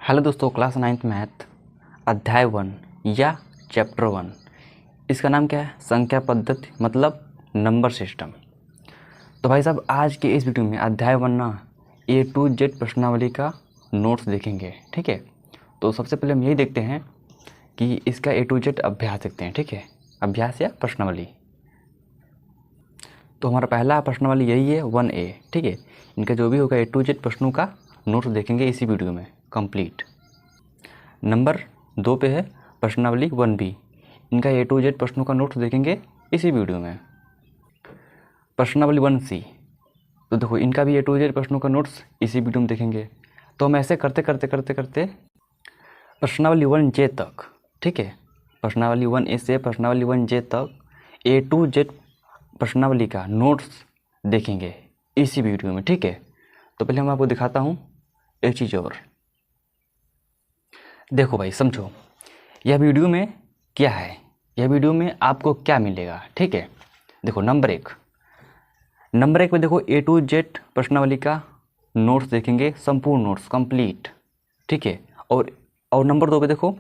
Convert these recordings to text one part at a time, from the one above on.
Hello दोस्तों, class 9th math अध्याय 1 या चैप्टर 1। इसका नाम क्या है? संख्या पद्धति, मतलब नंबर सिस्टम। तो भाई साहब, आज के इस वीडियो में अध्याय 1 ना A to Z प्रश्नावली का नोट्स देखेंगे। ठीक है, तो सबसे पहले हम यही देखते हैं कि इसका A to Z अभ्यास देखते हैं। ठीक है, अभ्यास या प्रश्नावली। तो हमारा पहला प्रश्नावली यही है 1A। ठीक है, इनका जो भी होगा A to Z प्रश्नों का नोट्स देखेंगे इसी वीडियो में कंप्लीट। नंबर 2 पे है प्रश्नावली 1B। इनका A to Z प्रश्नों का नोट्स देखेंगे इसी वीडियो में। प्रश्नावली 1C, तो देखो इनका भी A to Z प्रश्नों का नोट्स इसी वीडियो में देखेंगे। तो हम ऐसे करते करते प्रश्नावली 1J तक, ठीक है, प्रश्नावली 1A से प्रश्नावली 1J तक A to Z प्रश्नावली का नोट्स देखेंगे इसी वीडियो में। ठीक है, तो पहले मैं आपको दिखाता हूँ एक चीज़ और। देखो भाई, समझो यह वीडियो में क्या है, यह वीडियो में आपको क्या मिलेगा। ठीक है, देखो नंबर एक पे देखो A to Z प्रश्नावली का नोट्स देखेंगे, संपूर्ण नोट्स कंप्लीट। ठीक है, और नंबर 2 पे देखो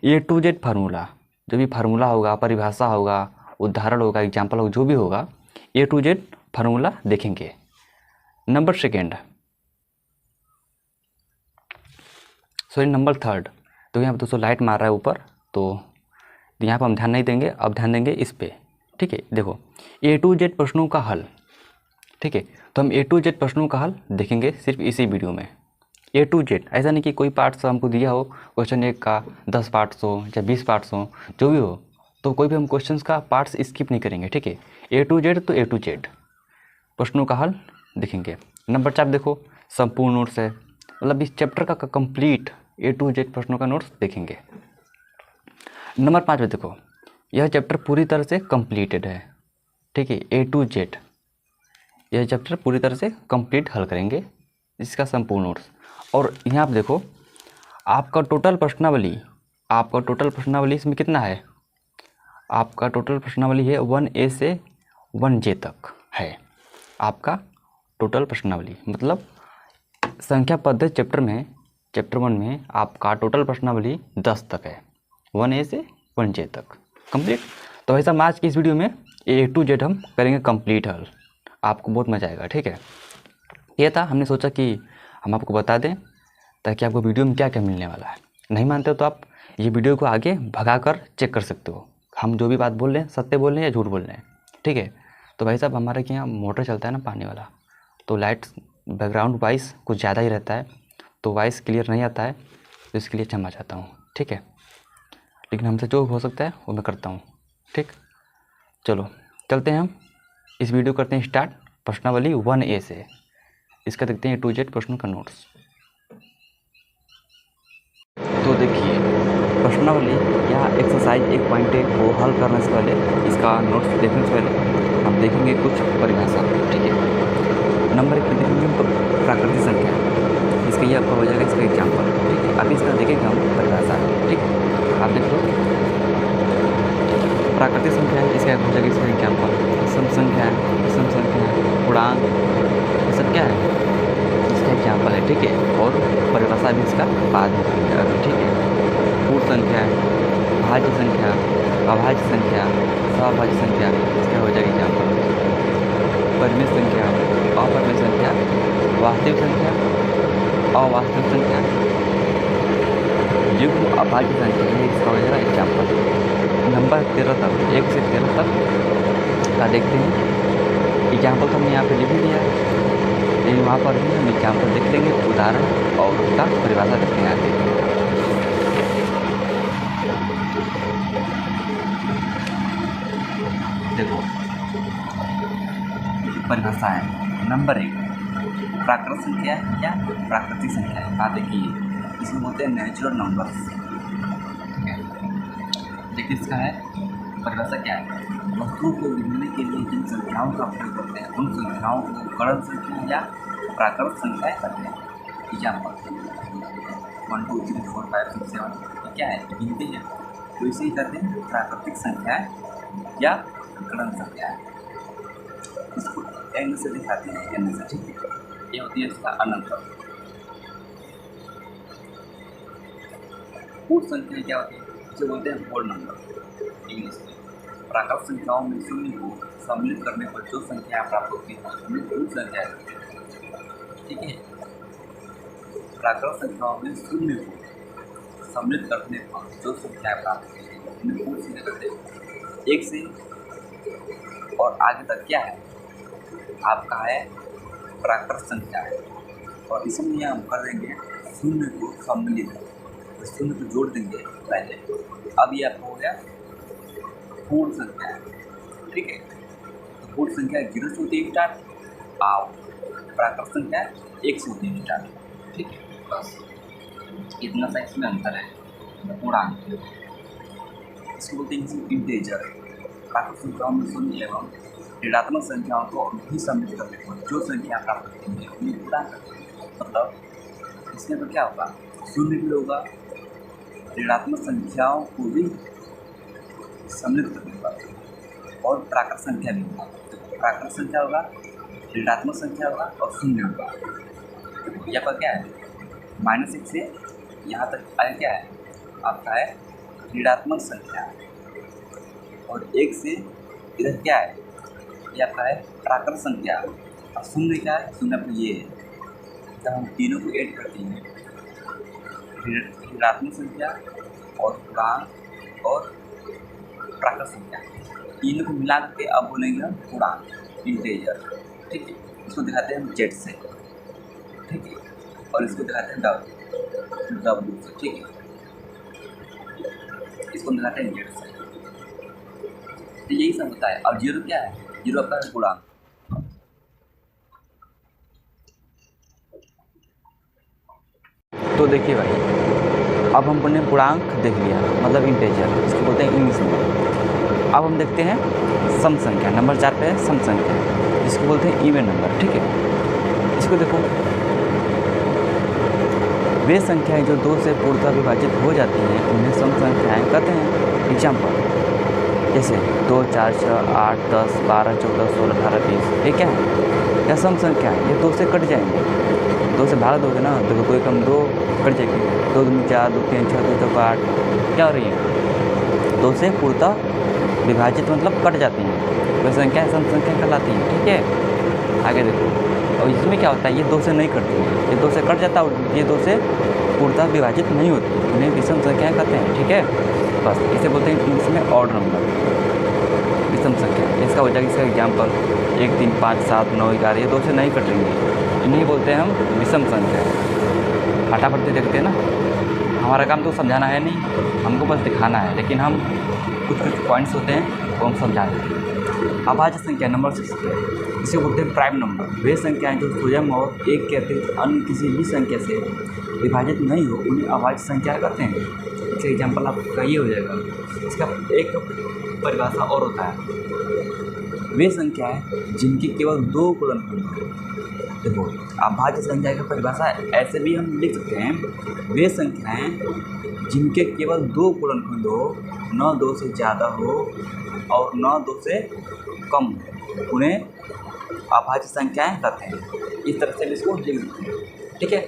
A to Z फार्मूला, जो भी फार्मूला होगा, परिभाषा होगा, उदाहरण होगा, एग्जाम्पल होगा, जो भी होगा A to Z फार्मूला देखेंगे। नंबर थर्ड, तो यहाँ पर दोस्तों लाइट मार रहा है ऊपर, तो यहाँ पर हम ध्यान नहीं देंगे, अब ध्यान देंगे इस पे। ठीक है, देखो A to Z प्रश्नों का हल। ठीक है, तो हम A to Z प्रश्नों का हल देखेंगे सिर्फ इसी वीडियो में। A to Z, ऐसा नहीं कि कोई पार्ट्स हमको दिया हो, क्वेश्चन 1 का 10 पार्ट्स हो या 20 पार्ट्स हो, जो भी हो, तो कोई भी हम क्वेश्चन का पार्ट्स स्किप नहीं करेंगे। ठीक है, A to Z तो A to Z प्रश्नों का हल देखेंगे। नंबर 4 देखो संपूर्ण नोट्स है, मतलब इस चैप्टर का कंप्लीट A to Z प्रश्नों का नोट्स देखेंगे। नंबर 5 पे देखो यह चैप्टर पूरी तरह से कंप्लीटेड है। ठीक है, A to Z यह चैप्टर पूरी तरह से कंप्लीट हल करेंगे इसका संपूर्ण नोट्स। और यहाँ आप देखो आपका टोटल प्रश्नावली इसमें कितना है? आपका टोटल प्रश्नावली है 1A से 1J तक है आपका टोटल प्रश्नावली, मतलब संख्या पद्धति चैप्टर 1 में आपका टोटल प्रश्नावली 10 तक है, 1A से 1J तक कंप्लीट। तो ऐसा आज की इस वीडियो में A to Z हम करेंगे कंप्लीट हल, आपको बहुत मज़ा आएगा। ठीक है, ये था, हमने सोचा कि हम आपको बता दें ताकि आपको वीडियो में क्या क्या मिलने वाला है। नहीं मानते हो तो आप ये वीडियो को आगे भगाकर चेक कर सकते हो, हम जो भी बात बोल रहे हैं सत्य बोल रहे हैं या झूठ बोल रहे हैं। ठीक है, तो भाई साहब हमारे यहाँ मोटर चलता है ना पानी वाला, तो लाइट बैकग्राउंड वॉइस कुछ ज़्यादा ही रहता है, तो वॉइस क्लियर नहीं आता है, तो इसके लिए क्षमा चाहता हूँ। ठीक है, लेकिन हमसे जो हो सकता है वो मैं करता हूँ। ठीक, चलो चलते हैं, हम इस वीडियो करते हैं स्टार्ट प्रश्नावली 1A से। इसका देखते हैं A to Z प्रश्नों का नोट्स। तो देखिए प्रश्नावली या एक्सरसाइज 1.1 को हल करने से पहले, इसका नोट्स देखने से पहले हम देखेंगे कुछ परिभाषा। ठीक है, नंबर 1 पे देखेंगे तो प्राकृतिक संख्या, इसका ये आपका हो जाएगा इसका एग्जाम्पल। ठीक है, अभी इसका देखेंगे हम परिभाषा। ठीक है, आप देख लो प्राकृतिक संख्या है, इसका हो जाएगा इसका एग्जाम्पल। सम संख्या है, पूर्णांक, ये सब क्या है, इसका एग्जाम्पल है। ठीक है, और परिभाषा भी इसका बाद में देखेंगे। ठीक है, पूर्ण संख्या है, भाज्य संख्या, अभाज्य संख्या, सभाज्य संख्या, इसका हो जाएगा एग्जाम्पल। परिमित संख्या, अपरिमित संख्या, वास्तविक संख्या, अवास्तविक संख्या, युग्म अभाज्य संख्या, ये इसका हो जाएगा एग्जाम्पल। नंबर 13 तक, 1 से 13 तक का देखते हैं। एग्जाम्पल तो हमने यहाँ पे लिख ही दिया है, लेकिन वहाँ पर भी हम एग्जाम्पल देख लेंगे, उदाहरण और उसका परिभाषा देखते हैं आगे। देखो परिभाषा है, नंबर 1 प्राकृतिक संख्या या प्राकृतिक संख्या है। बात देखिए, इसमें होते हैं नेचुरल नंबर्स। ठीक है, देखिए इसका है परिभाषा क्या है, वस्तु को गिनने के लिए जिन संख्याओं का उपयोग करते हैं उन संख्याओं को गणन संख्या या प्राकृतिक संख्याएं कहते हैं। एग्जाम्पल 1 2 3 4 5 6 7 क्या है, गिनते हैं, तो इसे ही कहते हैं प्राकृतिक संख्याएं या गणन संख्याएं। इसको एन से दिखाते हैं, एन से। ठीक है, ये होती है इसका अनंत। पूर्ण संख्या क्या होती है, इसे बोलते हैं होल नंबर इंग्लिश में। प्राकृत संख्याओं में शून्य को सम्मिलित करने पर जो संख्या प्राप्त होती है उन्हें पूर्ण संख्या कहते हैं। ठीक है, प्राकृत संख्याओं में शून्य को सम्मिलित करने पर जो संख्या प्राप्त होती है उन्हें पूर्ण संख्या कहते हैं। एक से और आगे तक क्या है आपका है प्राकृत संख्या है, और इसमें हम कर देंगे शून्य को सम्मिलित, तो शून्य को जोड़ देंगे पहले। अब ये आपको हो गया पूर्ण संख्या है। ठीक है, तो पूर्ण संख्या 0 से होती है स्टार्ट, और प्राकृत संख्या 1 से होती है स्टार्ट। ठीक है, बस इतना सा इसमें अंतर है। पूर्णांक इसको बोलते हैं इंटीजर। प्राकृत संख्याओं में शून्य एवं ऋणात्मक संख्याओं को भी सम्मिलित करने पर जो संख्या प्राप्त होती है उन्हें पूर्णांक कहते हैं। मतलब इसमें तो क्या होगा, शून्य भी होगा, ऋणात्मक संख्याओं को भी सम्मिलित करने पर, और प्राकृत संख्या भी होगा। तो प्राकृत संख्या होगा, ऋणात्मक संख्या होगा और शून्य होगा। तो यहाँ पर क्या है -1 से यहाँ तक आगे क्या है आपका है ऋणात्मक संख्या, और 1 से इधर क्या है ये आपका है प्राकृत संख्या, और शून्य क्या है, शून्य पर ये है। जब हम तीनों को ऐड करते हैं ऋणात्मक संख्या और पूर्णांक और प्राकृत संख्या, तीनों को मिला करके अब बोलेंगे हम पूर्णांक इंटीजर। ठीक है, इसको दिखाते हैं हम जेड से। ठीक है, और इसको दिखाते हैं डब्ल्यू से। ठीक है, इसको दिखाते हैं जेड से। तो यही सब होता है। और 0 क्या है, 0 आपका है पूर्णांक। तो देखिए भाई, अब हमने पूर्णांक देख लिया, मतलब इंटीजर, इसको बोलते हैं इंग्लिश में। अब हम देखते हैं सम संख्या। नंबर 4 पे है सम संख्या, इसको बोलते हैं इवन नंबर। ठीक है, इसको देखो, वे संख्याएं जो 2 से पूर्णतः विभाजित हो जाती हैं उन्हें सम संख्याएं कहते हैं। एग्जाम्पल जैसे 2, 4, 6, 8, 10, 12, 14, 16, 18, 20, ये क्या है, यह सम संख्या है। ये 2 से कट जाएंगे, 2 से भाग दोगे ना तो कोई कम 2 कट जाएगी, 2 दूनी 4, 2 3 6, 2 चौका 8, क्या हो रही है 2 से पूर्णतः विभाजित, मतलब कट जाती हैं, वे संख्या सम संख्या कहलाती हैं। ठीक है, आगे देखो, और इसमें क्या होता है, ये 2 से नहीं कटती है, ये 2 से कट जाता है, और ये 2 से पूर्णतः विभाजित नहीं होती, उन्हें विषम संख्याएँ कहते हैं। ठीक है, बस इसे बोलते हैं इंग्लिश में ऑड नंबर, विषम संख्या। इसका हो जाएगा, इसका एग्जाम्पल 1, 3, 5, 7, 9, 11, ये 2 से नहीं कटेंगे, इन्हीं बोलते हैं हम विषम संख्या। फटाफट से देखते हैं ना, हमारा काम तो समझाना है नहीं, हमको बस दिखाना है, लेकिन हम कुछ पॉइंट्स होते हैं वो हम समझा देते हैं। अभाज्य संख्या नंबर 6, इसे बोलते हैं प्राइम नंबर। वे संख्याएं जो स्वयं और एक के अतिरिक्त अन्य किसी भी संख्या से विभाजित नहीं हो उन्हें अभाज्य संख्या कहते हैं। इसका एग्जाम्पल आपका ये हो जाएगा। इसका एक परिभाषा और होता है, वे संख्याएं जिनकी केवल 2 गुणनखंड हो। देखो, अभाज्य संख्या की परिभाषा ऐसे भी हम लिख सकते हैं, वे संख्याएं जिनके केवल 2 गुणनखंड हो, न 2 से ज़्यादा हो और न 2 से कम हो, उन्हें अभाज्य संख्याएं कहते हैं। इस तरह से भी इसको लिख सकते हैं। ठीक है,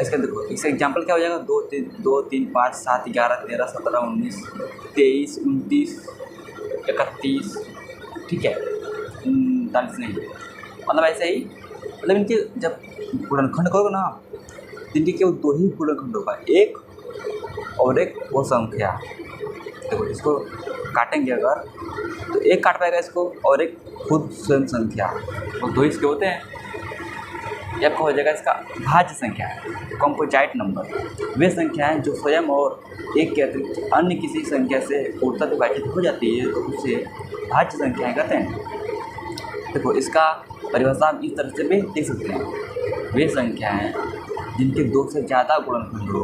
इसका देखो, इसका एग्जाम्पल क्या हो जाएगा, 2, 3, 5, 7, 11, 13, 17, 19, 23, 29, 31, ठीक है, 39 नहीं, मतलब ऐसे ही, मतलब इनके जब गुणनखंड करोगे ना, इनके केवल 2 ही गुणनखंड होगा, एक और एक वो संख्या। देखो, इसको काटेंगे अगर तो एक काट पाएगा इसको, और एक खुद स्वयं संख्या, तो 2 इसके होते हैं। यह हो जाएगा इसका भाज्य संख्या है, कंपोजिट नंबर। वे संख्याएं जो स्वयं और एक के अतिरिक्त अन्य किसी संख्या से पूर्णतः विभाजित हो जाती है तो उसे भाज्य संख्याएं कहते हैं। देखो, इसका परिभाषा हम इस तरह से भी देख सकते हैं, वे संख्याएं जिनके 2 से ज़्यादा गुणनखंड हो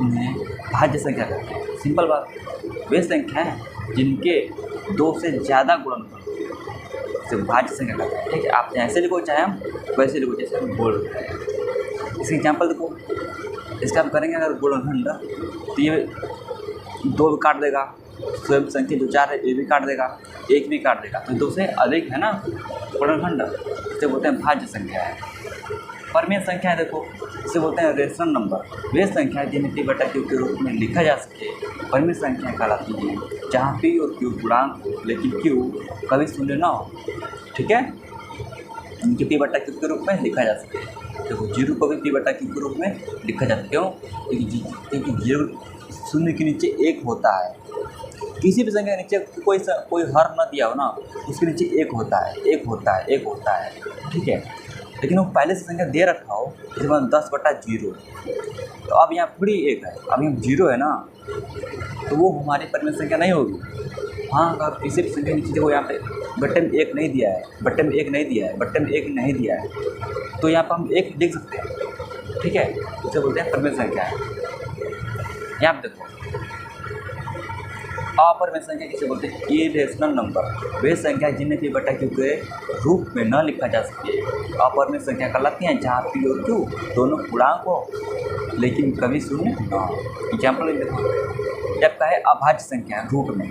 उन्हें भाज्य संख्या कहते हैं। सिंपल बात, वे संख्याएं जिनके 2 से ज़्यादा गुणनखंड से भाज्य संख्या कहते हैं। ठीक है, आप ऐसे लिखो चाहे हम वैसे लिखो जैसे हम बोल रहे हैं। इसका एग्जाम्पल देखो, इसका हम करेंगे अगर गुणनखंड, तो ये 2 काट देगा, स्वयं संख्या जो 4 है ये भी काट देगा, 1 भी काट देगा, तो 2 से अधिक है ना गुणनखंड, इसे बोलते हैं भाज्य संख्या है। परमेय संख्या है, देखो इसे बोलते हैं रेशनल नंबर। वे संख्या जिन्हें p बटा q के रूप में लिखा जा सके परमेय संख्या कहलाती हैं, जहाँ p और q पूर्णांक हो लेकिन q कभी शून्य ना हो। ठीक है, इनके p बटा q के रूप में लिखा जा सके। देखो जीरो को भी p बटा q के रूप में लिखा जाता है, क्यों? क्योंकि जीरो शून्य के नीचे एक होता है। किसी भी संख्या के नीचे कोई हर न दिया हो ना, उसके नीचे एक होता है, एक होता है, एक होता है। ठीक है, लेकिन वो पहले से संख्या दे रखा हो, जैसे 10 बटा 0, तो अब यहाँ थोड़ी एक है, अब यहाँ 0 है ना, तो वो हमारी परमेय संख्या नहीं होगी। हाँ, अगर किसी भी संख्या नीचे देखो यहाँ पे बट्टे में एक नहीं दिया है, बट्टे में एक नहीं दिया है, बट्टे में एक नहीं दिया है, तो यहाँ पर हम एक लिख सकते हैं। ठीक है, इसे बोलते हैं परमेय संख्या है। यहाँ पे देखो अपरमेय संख्या किसे बोलते हैं? Irrational number. वे संख्या जिन्हें p बटा q के रूप में न लिखा जा सके अपरमेय संख्या कहलाती हैं, जहाँ p और q दोनों पूर्णांक हो लेकिन कभी शून्य न हो। एग्जाम्पल देखो, जब का है अभाज्य संख्या रूट में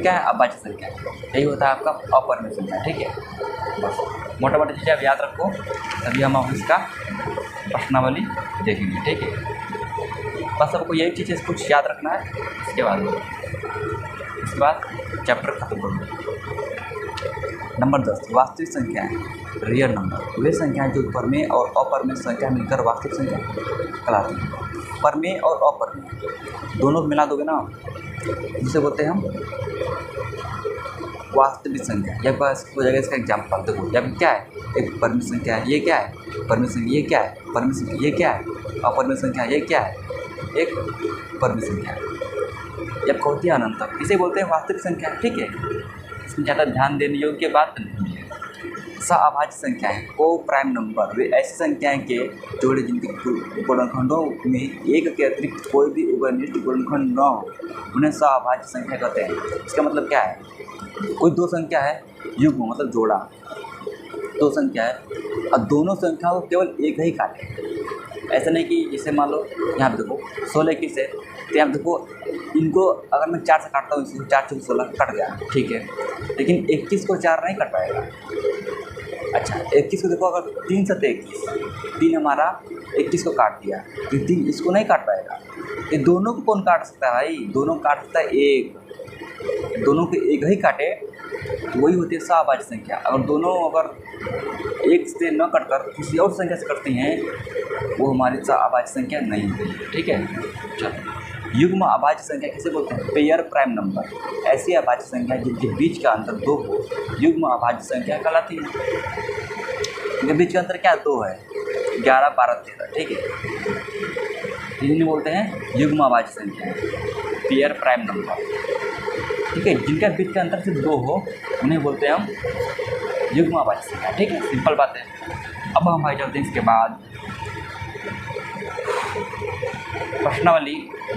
क्या है? अभाज्य संख्या, यही होता है आपका अपरमेय संख्या। ठीक है, बस मोटा मोटी चीज़ें आप याद रखो, तभी हम अब इसका प्रश्नावली देखेंगे। ठीक है, बस आपको यही चीज़ें कुछ याद रखना है, इसके बाद चैप्टर खत्म कर दो। नंबर 10, वास्तविक संख्याएं, रियल नंबर। वे संख्याएं जो परमेय और अपरमेय संख्या मिलकर वास्तविक संख्या कहलाती हैं। परमेय और अपरमेय दोनों को मिला दोगे ना, जिसे बोलते हैं हम वास्तविक संख्या। या बस हो जाएगा इसका एग्जाम्पल। देखो जब क्या है, एक परमेय संख्या है, ये क्या है? परमेय संख्या। ये क्या है? परमेय संख्या। ये क्या है? अपरमेय संख्या। ये क्या है? एक परमेय संख्या। जब होती है अनंत, इसे बोलते हैं वास्तविक संख्या। ठीक है, इसमें ज़्यादा ध्यान देने योग्य बात नहीं है। सअभाज्य संख्याएं, को प्राइम नंबर, वे ऐसी संख्याएं के जोड़े जिनके गुणनखंडों में एक के अतिरिक्त कोई भी उभयनिष्ठ गुणनखंड न हो, उन्हें सअभाज्य संख्या कहते हैं। इसका मतलब क्या है? कोई दो संख्या है, युग्म मतलब जोड़ा, दो संख्या है और दोनों संख्याओं को केवल एक ही काटे। ऐसा नहीं कि जैसे मान लो यहाँ पे देखो 16 21 है, तो यहाँ पे देखो इनको अगर मैं 4 से काटता हूँ, इसको 4 से 16 कट गया। ठीक है, लेकिन 21 को 4 नहीं कट पाएगा। अच्छा 21 को देखो, अगर 3 से 21, 3 हमारा 21 को काट दिया, तो 3 इसको नहीं काट पाएगा। ये दोनों को कौन काट सकता है भाई? दोनों काट सकता है एक, दोनों को एक ही काटे तो वही होती है सअभाज्य संख्या। अगर दोनों एक से न कटकर किसी और संख्या से करती हैं, वो हमारी सअभाज्य संख्या नहीं होती। ठीक है, चलो युग्म अभाज्य संख्या किसे बोलते हैं? Pair prime number. ऐसी अभाज्य संख्या जिनके बीच का अंतर 2 हो, युग्म अभाज्य संख्या कहलाती है। इनके बीच का अंतर क्या? 2 है, 11 12 13। ठीक है, इन्हें बोलते हैं युग्म अभाज्य संख्या, पेयर प्राइम नंबर। ठीक है, जिनका बीच का अंतर सिर्फ 2 हो, उन्हें बोलते हैं हम युग्म अभाज्य संख्या। ठीक है, सिंपल बात है। अब हम भाई चलते हैं इसके बाद प्रश्नावली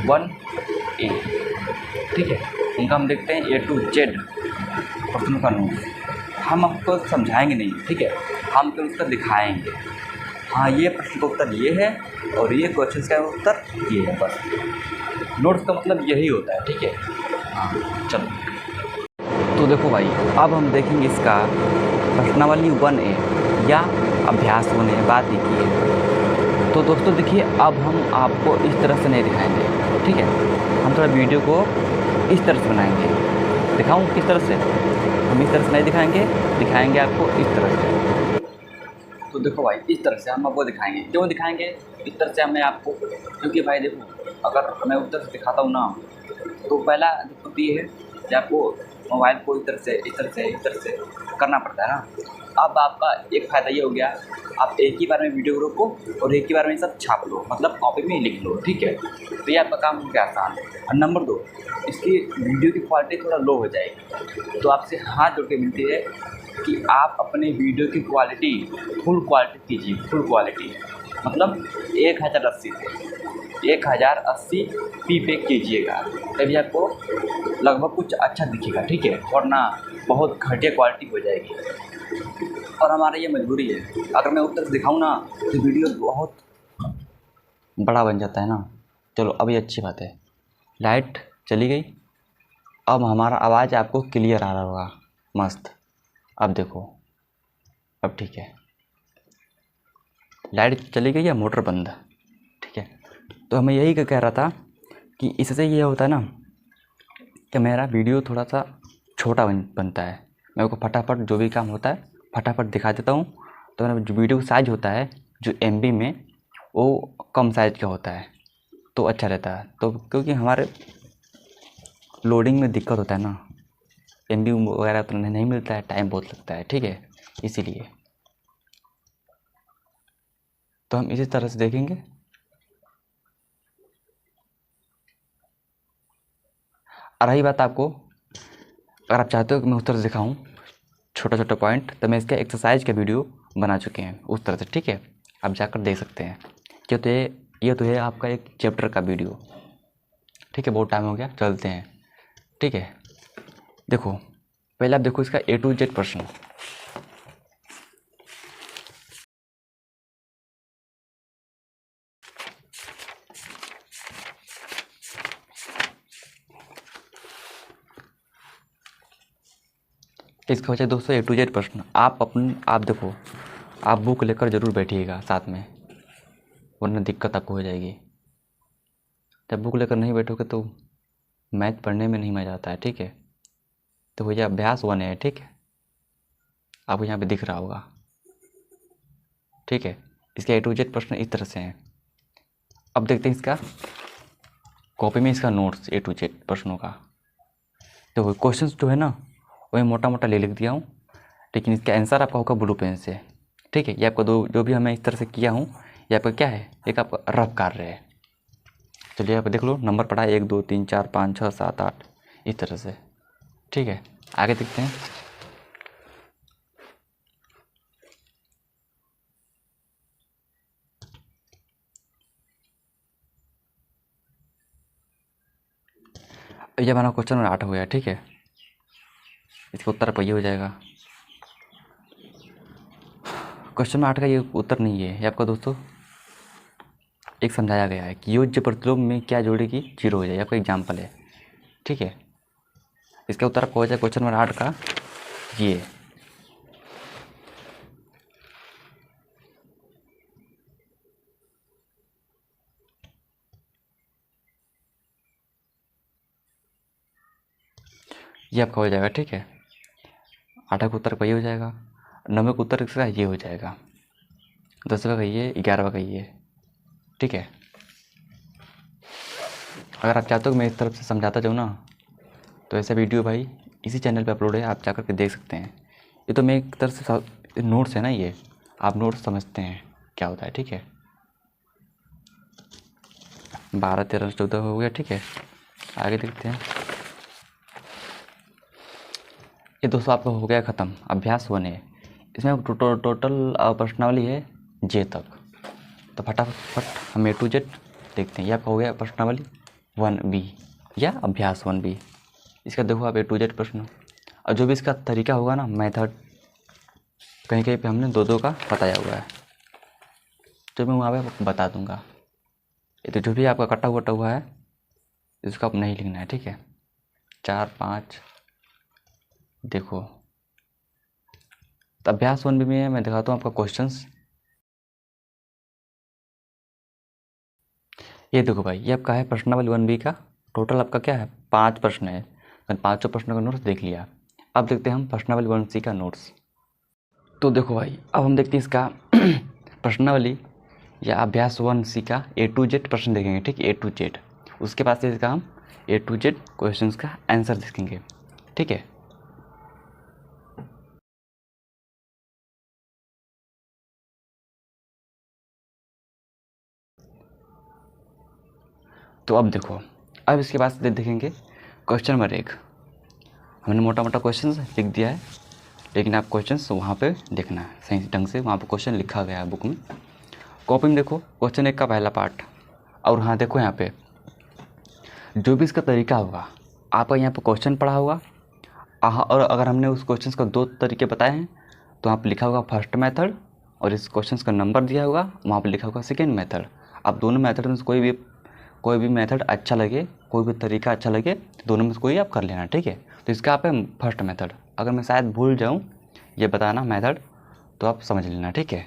1A। ठीक है, उनका हम देखते हैं A to Z प्रश्नों का नोट। हम आपको समझाएंगे नहीं, ठीक है, हम तो उसका दिखाएंगे। हाँ, ये प्रश्न का उत्तर ये है और ये क्वेश्चन का उत्तर ये है, बस। नोट्स का मतलब यही होता है। ठीक है, हाँ चलो। तो देखो भाई, अब हम देखेंगे इसका प्रश्नावली 1A या अभ्यास 1A, बात ही की है। तो दोस्तों देखिए, अब हम आपको इस तरह से नहीं दिखाएंगे। ठीक है, हम थोड़ा वीडियो को इस तरह से बनाएंगे। दिखाऊं किस तरह से? हम इस तरह से नहीं दिखाएंगे आपको इस तरह से। तो देखो भाई, इस तरह से हम आपको दिखाएंगे। क्यों दिखाएंगे इस तरह से? हमें आपको, क्योंकि भाई देखो, अगर मैं उस तरह से दिखाता हूँ ना, तो पहला दिक्कत ये है कि आपको मोबाइल को इस तरह से करना पड़ता है ना। अब आपका एक फ़ायदा ये हो गया, आप एक ही बार में वीडियो रोको और एक ही बार में सब छाप लो, मतलब कॉपी में लिख लो। ठीक है, तो ये आपका काम हो गया आसान। और नंबर 2, इसकी वीडियो की क्वालिटी थोड़ा लो हो जाएगी। तो आपसे हाथ जोड़ के विनती है कि आप अपने वीडियो की क्वालिटी फुल क्वालिटी कीजिए। फुल क्वालिटी मतलब 1080p पे कीजिएगा, तभी आपको लगभग कुछ अच्छा दिखेगा। ठीक है, वरना बहुत घटिया क्वालिटी हो जाएगी। और हमारा ये मजबूरी है, अगर मैं उत्तर से दिखाऊँ ना तो वीडियो बहुत बड़ा बन जाता है ना। चलो, अब ये अच्छी बात है, लाइट चली गई, अब हमारा आवाज़ आपको क्लियर आ रहा होगा, मस्त। अब देखो, अब ठीक है। लाइट चली गई या मोटर बंद, ठीक है। तो हमें यही कह रहा था कि इससे ये होता है ना कि मेरा वीडियो थोड़ा सा छोटा बनता है, मेरे को फटाफट जो भी काम होता है फटाफट दिखा देता हूँ। तो मेरा जो वीडियो साइज होता है जो MB में वो कम साइज का होता है, तो अच्छा रहता है। तो क्योंकि हमारे लोडिंग में दिक्कत होता है ना, MB वगैरह तो नहीं मिलता है, टाइम बहुत लगता है, ठीक है, इसीलिए। तो हम इसी तरह से देखेंगे। और रही बात आपको, अगर आप चाहते हो कि मैं उस तरह से दिखाऊँ छोटा छोटा पॉइंट, तो मैं इसका एक्सरसाइज का वीडियो बना चुके हैं उस तरह से, ठीक है, आप जाकर देख सकते हैं। क्यों तो ये तो है आपका एक चैप्टर का वीडियो, ठीक है। बहुत टाइम हो गया, चलते हैं, ठीक है। देखो पहले आप देखो इसका A to Z प्रश्न। इसका वजह दोस्तों A to Z प्रश्न। आप देखो, आप बुक लेकर ज़रूर बैठिएगा साथ में, वरना दिक्कत आपको हो जाएगी। जब बुक लेकर नहीं बैठोगे तो मैथ पढ़ने में नहीं मज़ा आता है, ठीक है। तो भैया अभ्यास 1 है, ठीक है, आपको यहाँ पे दिख रहा होगा, ठीक है। इसके A to Z प्रश्न इस तरह से हैं। अब देखते हैं इसका कॉपी में इसका नोट्स A to Z प्रश्नों का। देखो क्वेश्चंस जो है ना वही मोटा मोटा लिख दिया हूँ, लेकिन इसका आंसर आपका होगा ब्लू पेन से, ठीक है। ये आपका जो भी हमें इस तरह से किया हूँ, ये आपका क्या है, एक आपका रफ कार्य है। चलिए आप देख लो, नंबर पड़ा है 1 2 3 4 5 6 7 8 इस तरह से, ठीक है। आगे देखते हैं। ये हमारा क्वेश्चन नंबर 8 हो गया, ठीक है। इसका उत्तर आपका ये हो जाएगा। क्वेश्चन नंबर 8 का ये उत्तर नहीं है, ये आपका दोस्तों एक समझाया गया है कि योज्य प्रतिलोम में क्या जोड़े की 0 हो जाए, आपका एग्जाम्पल है, ठीक है। इसका उत्तर आपको हो जाए क्वेश्चन नंबर 8 का ये आपका हो जाएगा, ठीक है। 8 का उत्तर का ये हो जाएगा, 9वें का उत्तर इसका ये हो जाएगा, 10वें का ये, 11वें का ये, ठीक है। अगर आप चाहते हो कि मैं इस तरफ से समझाता जाऊँ ना, तो ऐसा वीडियो भाई इसी चैनल पे अपलोड है, आप जाकर के देख सकते हैं। ये तो मैं एक तरह से नोट्स है ना, ये आप नोट्स समझते हैं क्या होता है, ठीक है। 12 13 14 हो गया, ठीक है। आगे देखते हैं। ये दोस्तों आपका हो गया ख़त्म, अभ्यास 1 है। इसमें टोटल प्रश्नावली है J तक। तो फटाफट हम A to Z देखते हैं। ये आपका हो गया प्रश्नावली 1B या अभ्यास 1B। इसका देखो आप A to Z प्रश्न, और जो भी इसका तरीका होगा ना, मेथड कहीं कहीं पे हमने 2 का बताया हुआ है, तो मैं वहाँ पे बता दूंगा। ये तो जो भी आपका कटा हुआ है इसको आप नहीं लिखना है, ठीक है। 4 5 देखो। तो अभ्यास 1B में मैं दिखाता हूँ आपका क्वेश्चंस। ये देखो भाई, ये आपका है प्रश्नावली 1B का। टोटल आपका क्या है, 5 प्रश्न है। मैंने 5 प्रश्नों का नोट्स देख लिया। अब देखते हैं हम प्रश्नावली 1C का नोट्स। तो देखो भाई, अब हम देखते हैं इसका प्रश्नावली या अभ्यास 1C का A to Z प्रश्न देखेंगे, ठीक है, A to Z। उसके बाद से इसका हम A to Z क्वेश्चंस का आंसर देखेंगे, ठीक है। तो अब देखो, अब इसके बाद देखेंगे क्वेश्चन नंबर 1। हमने मोटा मोटा क्वेश्चन लिख दिया है, लेकिन आप क्वेश्चंस वहाँ पे देखना है सही ढंग से, वहाँ पे क्वेश्चन लिखा गया है बुक में। कॉपी में देखो क्वेश्चन 1 का पहला पार्ट, और हाँ देखो यहाँ पे जो भी इसका तरीका होगा, आपका यहाँ पे क्वेश्चन पढ़ा होगा, और अगर हमने उस क्वेश्चन का 2 तरीके बताए हैं तो वहाँ पे लिखा होगा फर्स्ट मेथड, और इस क्वेश्चन का नंबर दिया होगा वहाँ पे लिखा होगा सेकेंड मेथड। आप दोनों मेथड में से कोई भी मेथड अच्छा लगे, कोई भी तरीका अच्छा लगे, दोनों में से कोई आप कर लेना, ठीक है। तो इसका आप है फर्स्ट मेथड। अगर मैं शायद भूल जाऊँ ये बताना मेथड, तो आप समझ लेना, ठीक है।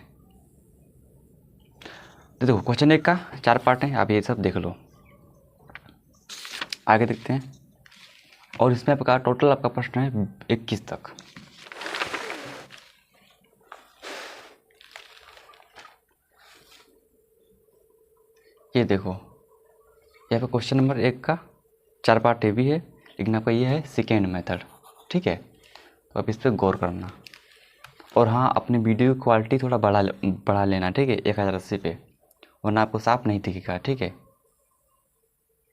तो देखो क्वेश्चन 1 का 4 पार्ट हैं, आप ये सब देख लो। आगे देखते हैं। और इसमें आपका टोटल आपका प्रश्न है 21 तक। ये देखो यहाँ पे क्वेश्चन नंबर 1 का 4 पार्ट ये भी है, लेकिन आपका ये है सेकेंड मेथड, ठीक है। तो आप इस पर गौर करना। और हाँ, अपने वीडियो की क्वालिटी थोड़ा बढ़ा लेना, ठीक है, 1080 पे, वरना आपको साफ नहीं दिखेगा, ठीक है।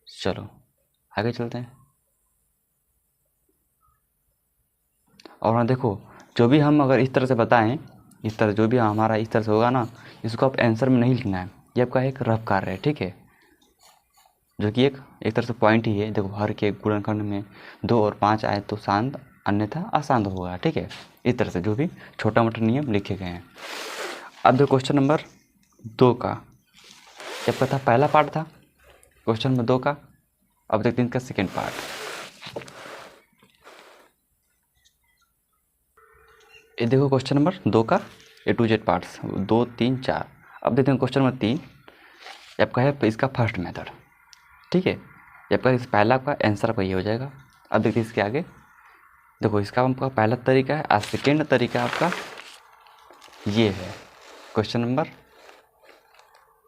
चलो आगे चलते हैं। और हाँ देखो, जो भी हम अगर इस तरह से बताएं, इस तरह जो भी हमारा इस तरह से होगा ना, इसको आप आंसर में नहीं लिखना है। ये आपका एक रफ कार्य है, ठीक है, जो कि एक तरह से पॉइंट ही है। देखो, हर के गुणनखंड में 2 और 5 आए तो शांत, अन्यथा अशांत होगा, ठीक है। इस तरह से जो भी छोटा मोटा नियम लिखे गए हैं। अब देखो क्वेश्चन नंबर 2 का, जब का था पहला पार्ट था क्वेश्चन नंबर 2 का। अब देखते हैं इसका सेकेंड पार्ट। ये देखो क्वेश्चन नंबर 2 का A to Z पार्ट्स 2, 3, 4। अब देखते हैं क्वेश्चन नंबर 3, आपका है इसका फर्स्ट मेथड, ठीक है। आपका इस पहला आपका आंसर आपका ये हो जाएगा। अब देखिए इसके आगे, देखो इसका आपका पहला तरीका है और सेकेंड तरीका आपका ये है। क्वेश्चन नंबर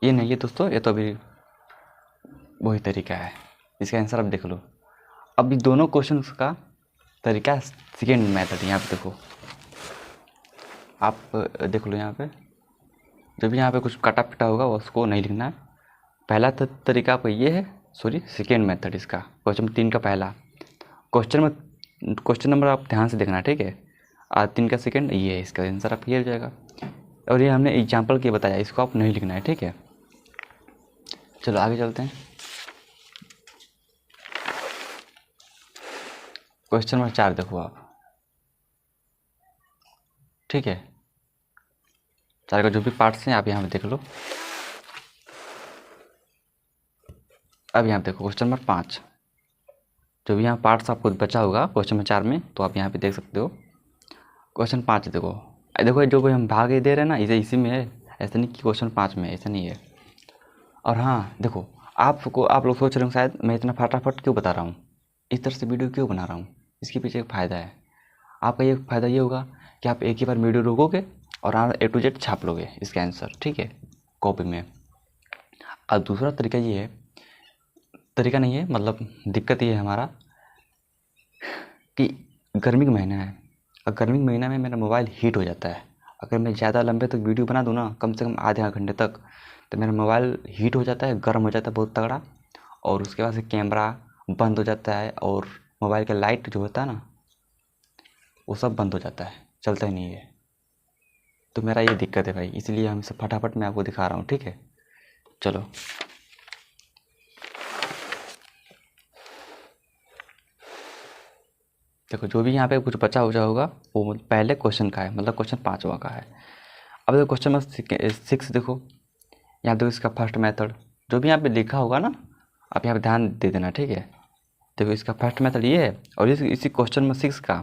ये नहीं है दोस्तों, ये तो अभी वही तरीका है, इसका आंसर आप देख लो। अब ये दोनों क्वेश्चन का तरीका सेकेंड मेथड, यहाँ पे देखो, आप देख लो यहाँ पे, जब भी यहाँ पे कुछ काटा पिटा होगा उसको नहीं लिखना है। पहला तरीका आपका ये है, सॉरी सेकेंड मेथड इसका, क्वेश्चन 3 का पहला। क्वेश्चन नंबर आप ध्यान से देखना, ठीक है। और 3 का सेकेंड ये है, इसका आंसर आप ये हो जाएगा। और ये हमने एग्जाम्पल के बताया, इसको आप नहीं लिखना है, ठीक है। चलो आगे चलते हैं। क्वेश्चन नंबर 4 देखो आप, ठीक है। 4 का जो भी पार्ट्स हैं आप यहाँ पे देख लो। अब यहाँ पे देखो क्वेश्चन नंबर 5, जो भी यहाँ पार्ट्स आपको बचा होगा क्वेश्चन नंबर 4 में, तो आप यहाँ पे देख सकते हो। क्वेश्चन 5 देखो, देखो जो भी हम भाग दे रहे हैं ना, इसी में है, ऐसा नहीं कि क्वेश्चन 5 में, ऐसा नहीं है। और हाँ देखो, आप लोग सोच रहे होंगे शायद मैं इतना फटाफट क्यों बता रहा हूँ, इस तरह से वीडियो क्यों बना रहा हूँ। इसके पीछे एक फ़ायदा है। आपका ये फ़ायदा ये होगा कि आप एक ही बार वीडियो रोकोगे और A to Z छाप लोगे इसका आंसर, ठीक है, कॉपी में। और दूसरा तरीका ये है, तरीका नहीं है मतलब दिक्कत ये है हमारा कि गर्मी का महीना है, और गर्मी के महीना में मेरा मोबाइल हीट हो जाता है। अगर मैं ज़्यादा लंबे तक वीडियो बना दूँ ना, कम से कम आधे घंटे तक, तो मेरा मोबाइल हीट हो जाता है, गर्म हो जाता है बहुत तगड़ा। और उसके बाद से कैमरा बंद हो जाता है, और मोबाइल का लाइट जो होता है ना, वो सब बंद हो जाता है, चलता ही नहीं है। तो मेरा ये दिक्कत है भाई, इसलिए हम सब फटाफट मैं आपको दिखा रहा हूँ, ठीक है। चलो देखो, जो भी यहाँ पे कुछ बचा हुआ होगा वो पहले क्वेश्चन का है, मतलब क्वेश्चन 5वां का है। अब देखो क्वेश्चन नंबर 6 देखो, यहाँ देखो इसका फर्स्ट मेथड, जो भी यहाँ पे लिखा होगा ना, आप यहाँ पे ध्यान दे देना, ठीक है। देखो इसका फर्स्ट मेथड ये है, और इसी क्वेश्चन नंबर 6 का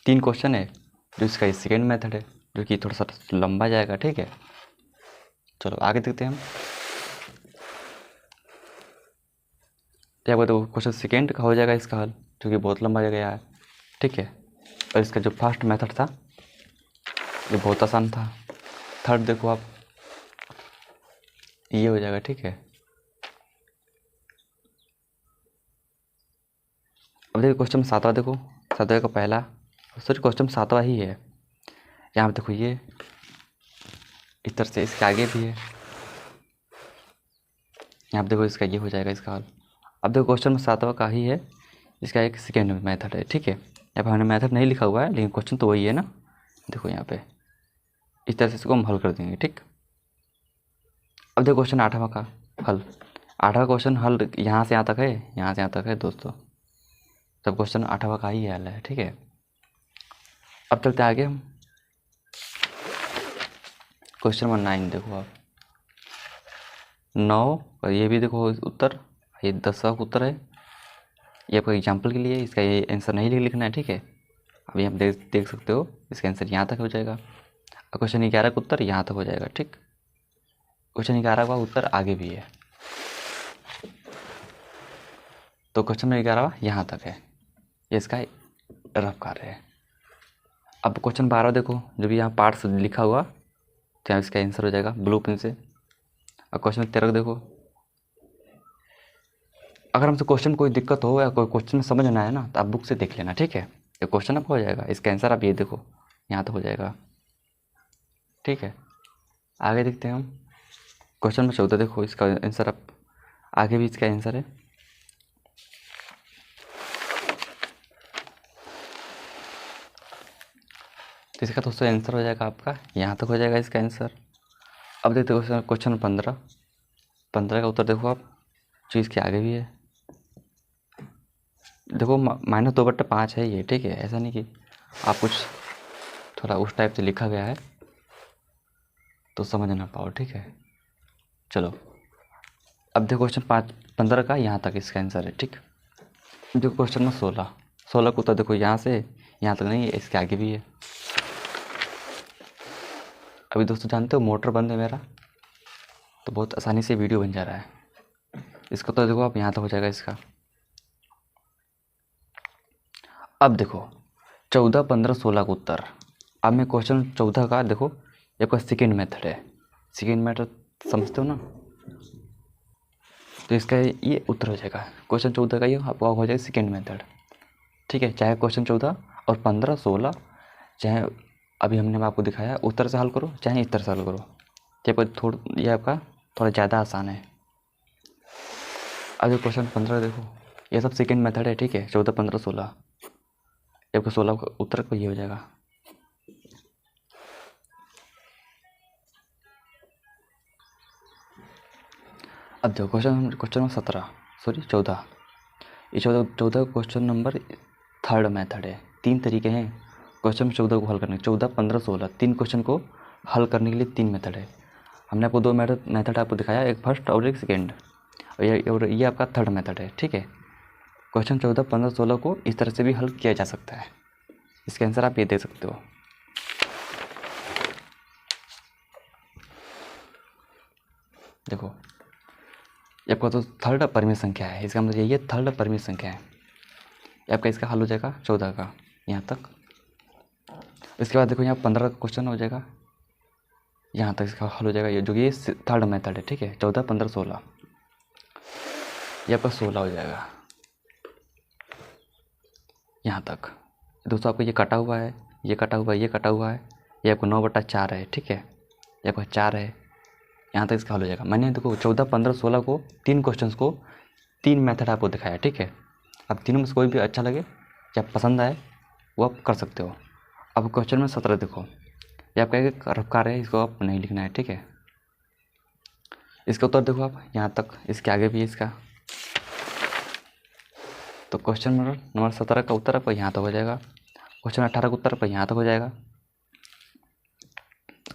3 क्वेश्चन है, जो इसका सेकेंड मेथड है, जो कि थोड़ा सा लंबा जाएगा, ठीक है। चलो आगे देखते हैं हम। देखो क्वेश्चन सेकेंड का हो जाएगा इसका हल, जो कि बहुत लंबा गया है, ठीक है। और इसका जो फर्स्ट मेथड था ये बहुत आसान था। थर्ड देखो आप, ये हो जाएगा, ठीक है। अब देखो क्वेश्चन 7वां देखो, 7वें का पहला, सॉरी क्वेश्चन 7वां ही है। यहाँ पे देखो ये इस तरह से, इसके आगे भी है, यहाँ पे देखो इसका ये हो जाएगा इसका हल। अब देखो क्वेश्चन 7वां का ही है, इसका एक सेकेंड मेथड है, ठीक है। यहाँ पर हमने मेथड नहीं लिखा हुआ है, लेकिन क्वेश्चन तो वही है ना। देखो यहाँ पे इस तरह से इसको हम हल कर देंगे, ठीक। अब देखो क्वेश्चन 8वां का हल। 8वां क्वेश्चन हल यहाँ से यहाँ तक है, यहाँ से यहाँ तक है दोस्तों, सब क्वेश्चन 8वां का ही हल है, ठीक है। अब चलते आगे हम क्वेश्चन नंबर 9 देखो आप, 9 और ये भी देखो उत्तर, ये 10वां उत्तर है। ये आपका एग्जाम्पल के लिए, इसका ये आंसर नहीं लिखना है, ठीक है। अभी आप देख सकते हो, इसका आंसर यहाँ तक हो जाएगा। क्वेश्चन 11 का उत्तर यहाँ तक हो जाएगा, ठीक। क्वेश्चन 11 का उत्तर आगे भी है। तो क्वेश्चन नंबर 11 यहाँ तक है, ये इसका रफ कार्य है। अब क्वेश्चन 12 देखो, जो भी यहाँ पार्ट्स लिखा हुआ तो यहाँ इसका आंसर हो जाएगा ब्लू पेन से। अब क्वेश्चन 13 देखो, अगर हमसे क्वेश्चन कोई दिक्कत हो या कोई क्वेश्चन समझ ना आए ना तो आप बुक से देख लेना, ठीक है। ये क्वेश्चन आपका हो जाएगा, इसका आंसर आप ये देखो यहाँ तक हो जाएगा, ठीक है। आगे देखते हैं हम क्वेश्चन नंबर 14 देखो, इसका आंसर आप आगे भी इसका आंसर है। तो इसका दोस्तों आंसर हो जाएगा आपका यहाँ तक हो जाएगा इसका आंसर। अब देखते हैं क्वेश्चन 15 का उत्तर देखो आप, जो इसके आगे भी है। देखो -2/5 है ये, ठीक है। ऐसा नहीं कि आप कुछ थोड़ा उस टाइप से लिखा गया है तो समझ ना पाओ, ठीक है। चलो अब देखो क्वेश्चन 15 का यहाँ तक इसका आंसर है, ठीक। देखो क्वेश्चन में 16 का उत्तर देखो यहाँ से यहाँ तक नहीं है, इसके आगे भी है। अभी दोस्तों जानते हो मोटर बंद है मेरा, तो बहुत आसानी से वीडियो बन जा रहा है। इसका तो देखो आप यहाँ तक हो जाएगा इसका। अब देखो 14, 15, 16 का उत्तर। अब मैं क्वेश्चन 14 का देखो, ये आपका सेकेंड मेथड है। सेकेंड मेथड समझते हो ना, तो इसका ये उत्तर हो जाएगा। क्वेश्चन 14 का ये आपका हो जाएगा सेकेंड मेथड, ठीक है। चाहे क्वेश्चन 14 और 15, 16 चाहे अभी हमने आपको दिखाया उत्तर से हल करो, चाहे इस तरह से हल करो, ये आपका थोड़ा ज़्यादा आसान है। अब क्वेश्चन 15 देखो, ये सब सेकेंड मेथड है, ठीक है। 14, 15, 16, आपका 16 का उत्तर को ये हो जाएगा। अब देखो क्वेश्चन नंबर 14, ये 14 क्वेश्चन नंबर थर्ड मेथड है। 3 तरीके हैं क्वेश्चन 14 को हल करने के, 14, 15, 16 3 क्वेश्चन को हल करने के लिए 3 मेथड है। हमने आपको 2 मेथड आपको दिखाया, एक फर्स्ट और एक सेकेंड, और ये आपका थर्ड मेथड है, ठीक है। क्वेश्चन 14, 15, 16 को इस तरह से भी हल किया जा सकता है। इसका आंसर आप ये दे सकते हो। देखो ये आपका तो थर्ड परिमेय संख्या है, इसका मतलब ये थर्ड परिमेय संख्या है। ये आपका इसका हल हो जाएगा 14 का यहाँ तक। इसके बाद देखो यहाँ 15 का क्वेश्चन हो जाएगा, यहाँ तक इसका हल हो जाएगा, ये जो कि ये थर्ड मेथड है, ठीक है। 14, 15, 16, ये आपका 16 हो जाएगा यहाँ तक। दोस्तों आपको ये कटा हुआ है, ये कटा हुआ है, ये कटा हुआ है, ये आपको 9/4 है, ठीक है। ये आपका 4 है, यहाँ तक इसका हल हो जाएगा। मैंने देखो 14, 15, 16 को 3 क्वेश्चंस को 3 मेथड आपको दिखाया, ठीक है। अब तीनों में से कोई भी अच्छा लगे या पसंद आए वो आप कर सकते हो। अब क्वेश्चन में 17 देखो, ये आपका एक रफ कार्य है, इसको आप नहीं लिखना है, ठीक है। इसका उत्तर देखो आप यहाँ तक, इसके आगे भी है इसका। तो क्वेश्चन नंबर 17 का उत्तर आपका यहाँ तक हो जाएगा। क्वेश्चन 18 का उत्तर आपका यहाँ तक हो जाएगा।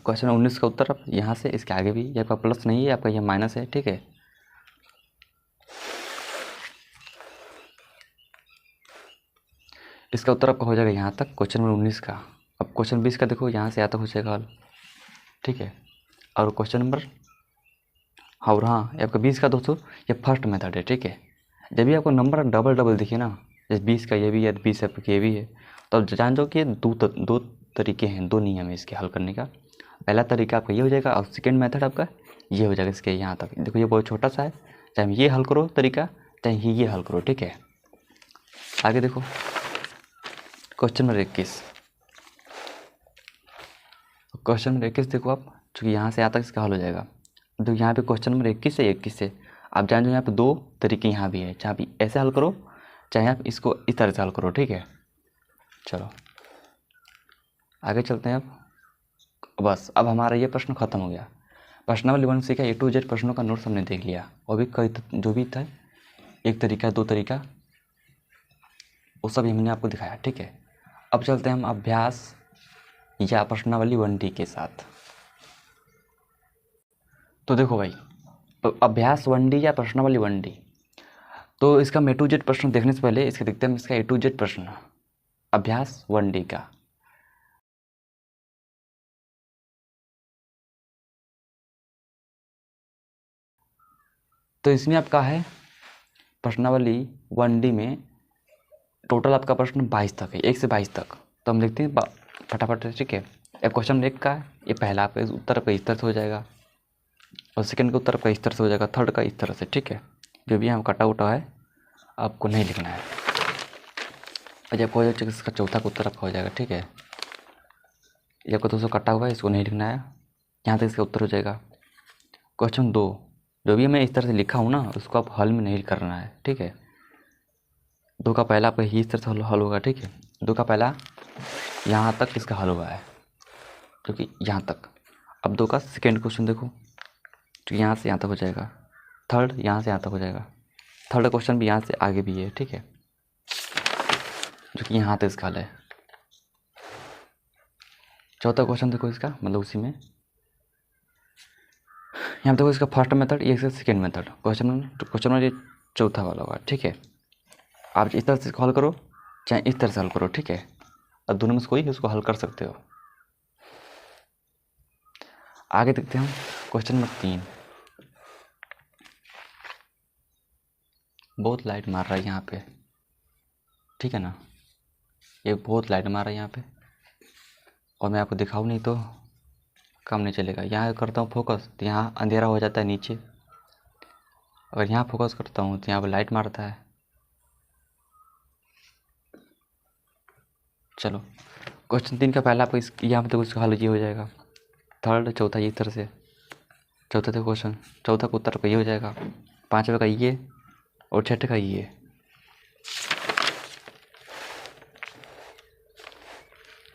क्वेश्चन 19 का उत्तर आप यहाँ से इसके आगे भी, ये आपका प्लस नहीं है, आपका ये माइनस है, ठीक है। इसका उत्तर आपका हो जाएगा यहाँ तक क्वेश्चन नंबर 19 का। अब क्वेश्चन 20 का देखो, यहाँ से यहाँ तक हो जाएगा हल, ठीक है। और क्वेश्चन नंबर और हाँ आपका 20 का दोस्तों ये फर्स्ट मेथड है, ठीक है। जब भी आपको नंबर डबल दिखे ना, जैसे 20 का ये भी है, 20 आपका ये भी है, तो अब जान जाओ कि ये दो तरीके हैं, 2 नियम है इसके हल करने का। पहला तरीका आपका ये हो जाएगा और सेकेंड मेथड आपका ये हो जाएगा इसके यहाँ तक। देखो ये बहुत छोटा सा है, चाहे ये हल करो तरीका, चाहे ये हल करो, ठीक है। आगे देखो क्वेश्चन नंबर 21। क्वेश्चन नंबर 21 देखो आप, चूँकि यहाँ से यहाँ तक इसका हल हो जाएगा। तो यहाँ पे क्वेश्चन नंबर 21 से आप जान जाओ यहाँ पे 2 तरीके यहाँ भी है, चाहे आप ऐसे हल करो, चाहे आप इसको इस तरह से हल करो, ठीक है। चलो आगे चलते हैं अब। बस अब हमारा ये प्रश्न खत्म हो गया। प्रश्नावली 1 से क्या A to Z प्रश्नों का नोट्स हमने देख लिया, और भी कई जो भी था, 1 तरीका 2 तरीका, वो सब हमने आपको दिखाया, ठीक है। अब चलते हैं हम अभ्यास या प्रश्नावली 1D के साथ। तो देखो भाई, अभ्यास 1D या प्रश्नावली 1D, तो इसका A to Z प्रश्न देखने से पहले इसके देखते हैं इसका A to Z प्रश्न, अभ्यास 1D का। तो इसमें आपका है प्रश्नावली 1D में टोटल आपका प्रश्न 22 तक है, 1 से 22 तक। तो हम लिखते हैं फटाफट, ठीक है। अब क्वेश्चन 1 का ये पहला आपका उत्तर आपका इस तरह से हो जाएगा, और सेकंड का उत्तर आपका इस तरह से हो जाएगा, थर्ड का इस तरह से, ठीक है। जो भी यहाँ कटा उटा है आपको नहीं लिखना है। और जब हो जाएगा इसका चौथा का उत्तर आपका हो जाएगा, ठीक है। जब को 200 कटा हुआ है इसको नहीं लिखना है, यहाँ तक इसका उत्तर हो जाएगा। क्वेश्चन 2 जो भी मैं इस तरह से लिखा हूँ ना उसको आप हल में नहीं करना है, ठीक है। 2 का पहला आपका ही इस तरह से हल होगा, ठीक है। 2 का पहला यहाँ तक इसका हल हुआ है, क्योंकि यहाँ तक। अब 2 का सेकेंड क्वेश्चन देखो, तो यहाँ से यहाँ तक हो जाएगा। थर्ड यहाँ से यहाँ तक हो जाएगा। थर्ड क्वेश्चन भी यहाँ से आगे भी है, ठीक है, जो कि यहाँ तक इसका हल है। चौथा क्वेश्चन देखो इसका, मतलब उसी में यहाँ देखो इसका फर्स्ट मेथड, ये इसका सेकेंड मेथड। क्वेश्चन में ये चौथा वाला होगा, ठीक है। आप इस तरह से हल करो चाहे इस तरह से हल करो, ठीक है। अब दोनों में से कोई है उसको हल कर सकते हो। आगे देखते हैं हम क्वेश्चन नंबर 3। बहुत लाइट मार रहा है यहाँ पे, ठीक है ना, ये बहुत लाइट मार रहा है यहाँ पे, और मैं आपको दिखाऊँ नहीं तो काम नहीं चलेगा। यहाँ करता हूँ फोकस तो यहाँ अंधेरा हो जाता है नीचे, अगर यहाँ फोकस करता हूँ तो यहाँ पर लाइट मारता है। चलो क्वेश्चन 3 का पहला आपको इस यहाँ पर देखो इसका हल ये हो जाएगा। थर्ड चौथा ये तरह से, चौथा देखो क्वेश्चन, चौथा का उत्तर का ये हो जाएगा। पाँचवें का ये और छठे का ये।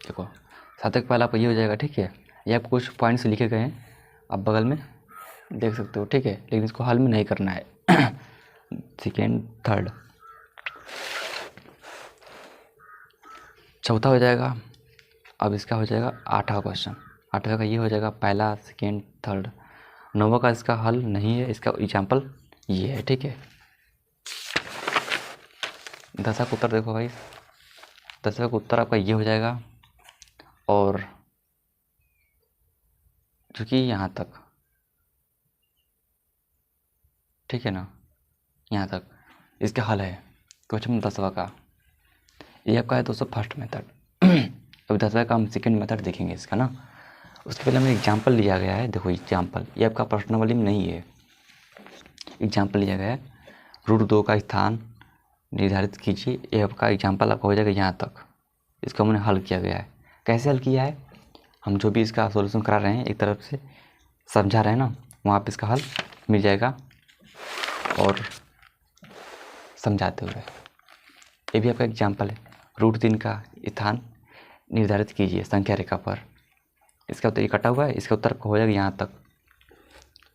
देखो सातवें का पहला आपका ये हो जाएगा, ठीक है। ये आपको कुछ पॉइंट्स लिखे गए हैं, आप बगल में देख सकते हो, ठीक है, लेकिन इसको हल में नहीं करना है। सेकेंड थर्ड चौथा हो जाएगा। अब इसका हो जाएगा 8वां क्वेश्चन, 8वें का ये हो जाएगा पहला सेकेंड थर्ड। 9वां का इसका हल नहीं है, इसका एग्जाम्पल ये है, ठीक है। 10वां का उत्तर देखो भाई, 10वें का उत्तर आपका ये हो जाएगा, और चूँकि यहाँ तक, ठीक है ना, यहाँ तक इसका हल है। क्वेश्चन 10वां का ये आपका है दोस्तों फर्स्ट मेथड। अब 10वां का हम सेकेंड मेथड देखेंगे इसका ना। उसके पहले हमें एग्जाम्पल लिया गया है, देखो एग्जाम्पल, ये आपका प्रश्नावली में नहीं है, एग्जाम्पल लिया गया है। √2 का स्थान निर्धारित कीजिए, ये आपका एग्जाम्पल आपका हो जाएगा यहाँ तक। इसको हमने हल किया गया है। कैसे हल किया है, हम जो भी इसका सॉल्यूशन करा रहे हैं एक तरफ से समझा रहे हैं ना, वहाँ पे इसका हल मिल जाएगा। और समझाते हुए ये भी आपका एग्जाम्पल है। √3 का स्थान निर्धारित कीजिए संख्या रेखा पर, इसका उत्तर ये कटा हुआ है, इसका उत्तर हो जाएगा यहाँ तक।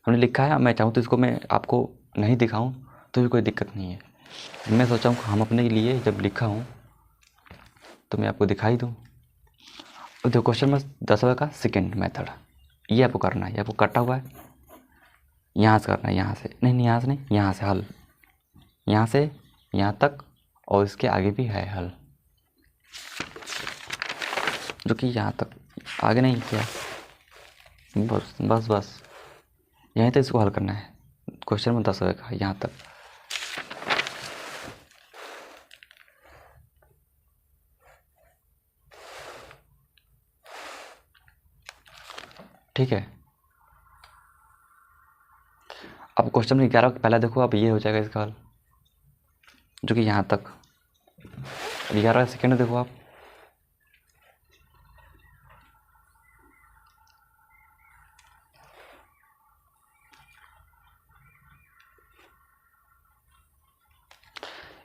हमने लिखा है, मैं चाहूँ तो इसको मैं आपको नहीं दिखाऊं तो भी कोई दिक्कत नहीं है। मैं सोचा हूँ हम अपने लिए जब लिखा हूँ तो मैं आपको दिखाई दूँ। जो क्वेश्चन में 10वां का सेकेंड मेथड, ये आपको करना है। ये आपको कटा हुआ है, यहाँ से करना है, यहाँ से नहीं, यहाँ से नहीं, यहाँ से हल, यहाँ से यहाँ तक, और इसके आगे भी है हल, जो कि यहाँ तक, आगे नहीं किया, बस बस बस यहीं तक इसको हल करना है। क्वेश्चन में 10वें का यहाँ तक। ठीक है, अब क्वेश्चन में 11 पहला देखो, अब ये हो जाएगा इसका हल, जो कि यहाँ तक। 11 सेकेंड देखो आप,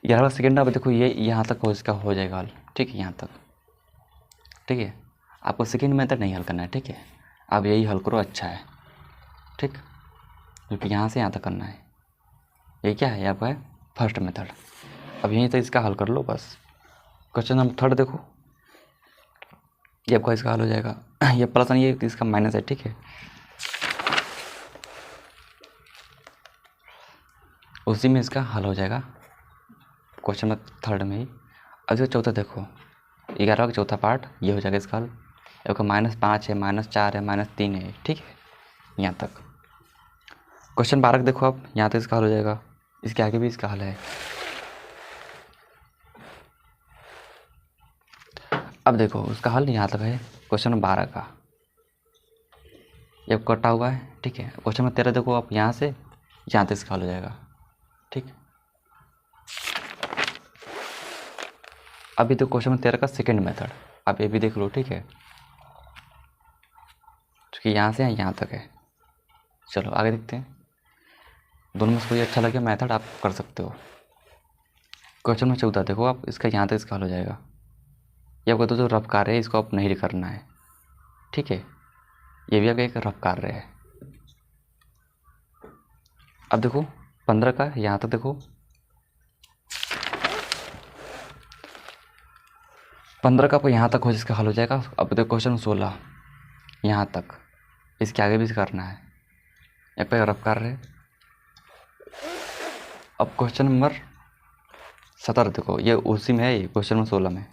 ग्यारहवां सेकेंड अब देखो, ये यहाँ तक हो, इसका हो जाएगा हल, ठीक है, यहाँ तक। ठीक है, आपको सेकेंड मेथड नहीं हल करना है, ठीक है, आप यही हल करो, अच्छा है, ठीक, क्योंकि यहाँ से यहाँ तक करना है। ये क्या है, आपका है फर्स्ट मेथड। अब यहीं तक इसका हल कर लो बस। क्वेश्चन नंबर 3 देखो, ये आपका इसका हल हो जाएगा। ये प्लस नहीं है, इसका माइनस है, ठीक है। उसी में इसका हल हो जाएगा क्वेश्चन नंबर 3 में ही। अब इसका चौथा देखो, 11 का चौथा पार्ट ये हो जाएगा इसका हल। आपका -5 है, -4 है, -3 है, ठीक है, यहाँ तक। क्वेश्चन 12 देखो आप, यहाँ तक इसका हल हो जाएगा, इसके आगे भी इसका हल है। अब देखो उसका हल यहाँ तक है क्वेश्चन नंबर 12 का, ये कटा हुआ है, ठीक है। क्वेश्चन नंबर 13 देखो आप, यहाँ से यहाँ तक इसका हल हो जाएगा, ठीक। अभी तो क्वेश्चन नंबर 13 का सेकेंड मेथड, आप ये भी देख लो, ठीक है, क्योंकि यहाँ से यहाँ तक है। चलो आगे देखते हैं, दोनों में से कोई अच्छा लगे मेथड आप कर सकते हो। क्वेश्चन नंबर 14 देखो आप, इसका यहाँ तक इसका हल हो जाएगा। ये आपका जो रफ कार्य है इसको आप नहीं करना है, ठीक है, ये भी आपका एक रफ कार्य है। अब देखो 15 का यहाँ तक देखो, 15 का आपको यहाँ तक हो जिसका हल हो जाएगा। अब देखो क्वेश्चन 16 यहाँ तक, इसके आगे भी करना है, यहाँ पे रफ कार्य है। अब क्वेश्चन नंबर 17 देखो, ये उसी में है, ये क्वेश्चन नंबर 16 में,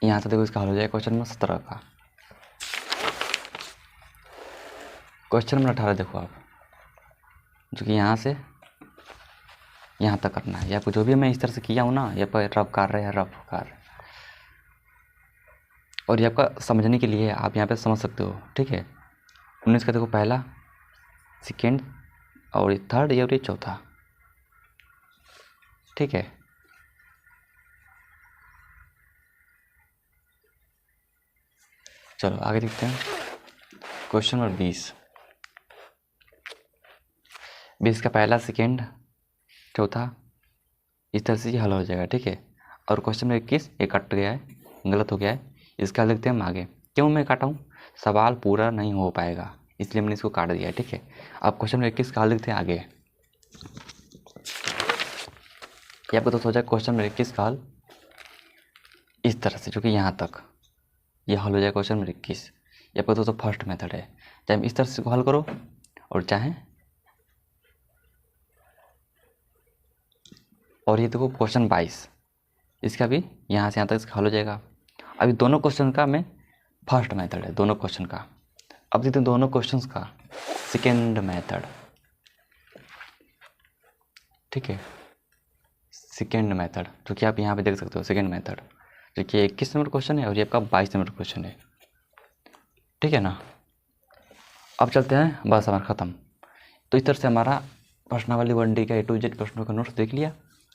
यहाँ से देखो इसका हल हो जाएगा क्वेश्चन नंबर 17 का। क्वेश्चन नंबर 18 देखो आप, जो कि यहाँ से यहाँ तक करना है, या आपको जो भी मैं इस तरह से किया हूँ ना, ये पर रफ कार्य है, रफ कार्य, और ये आपका समझने के लिए आप यहाँ पे समझ सकते हो, ठीक है। 19 का देखो, पहला, सेकेंड और ये थर्ड, ये और ये चौथा, ठीक है। चलो आगे देखते हैं, क्वेश्चन नंबर 20 का पहला, सेकेंड, चौथा, इस तरह से ये हल हो जाएगा, ठीक है। और क्वेश्चन नंबर 21 ये कट गया है, गलत हो गया है, इसका लिखते हैं हम आगे। क्यों मैं काटा हूँ, सवाल पूरा नहीं हो पाएगा इसलिए मैंने इसको काट दिया है, ठीक है। अब क्वेश्चन नंबर 21 का हल लिखते हैं आगे। ये आपको तो सोचा क्वेश्चन नंबर 21 का हल इस तरह से, जो कि यहाँ तक ये हल हो जाएगा क्वेश्चन नंबर 21। ये आपको तो फर्स्ट मेथड है, चाहे इस तरह से हल करो और चाहे, और ये देखो क्वेश्चन 22, इसका भी यहाँ से यहाँ तक इसका हल हो जाएगा। अभी दोनों क्वेश्चन का मैं फर्स्ट मेथड है, दोनों क्वेश्चन का। अब देखते हैं दोनों क्वेश्चंस का सेकेंड मेथड, ठीक है, सेकेंड मेथड, जो कि आप यहाँ पे देख सकते हो सेकेंड मेथड, जो कि 21 नंबर क्वेश्चन है और ये आपका 22 नंबर क्वेश्चन है, ठीक है ना। अब चलते हैं, बस हमारा ख़त्म। तो इस तरह से हमारा प्रश्नावली 1D का A to Z प्रश्नों का नोट्स देख लिया।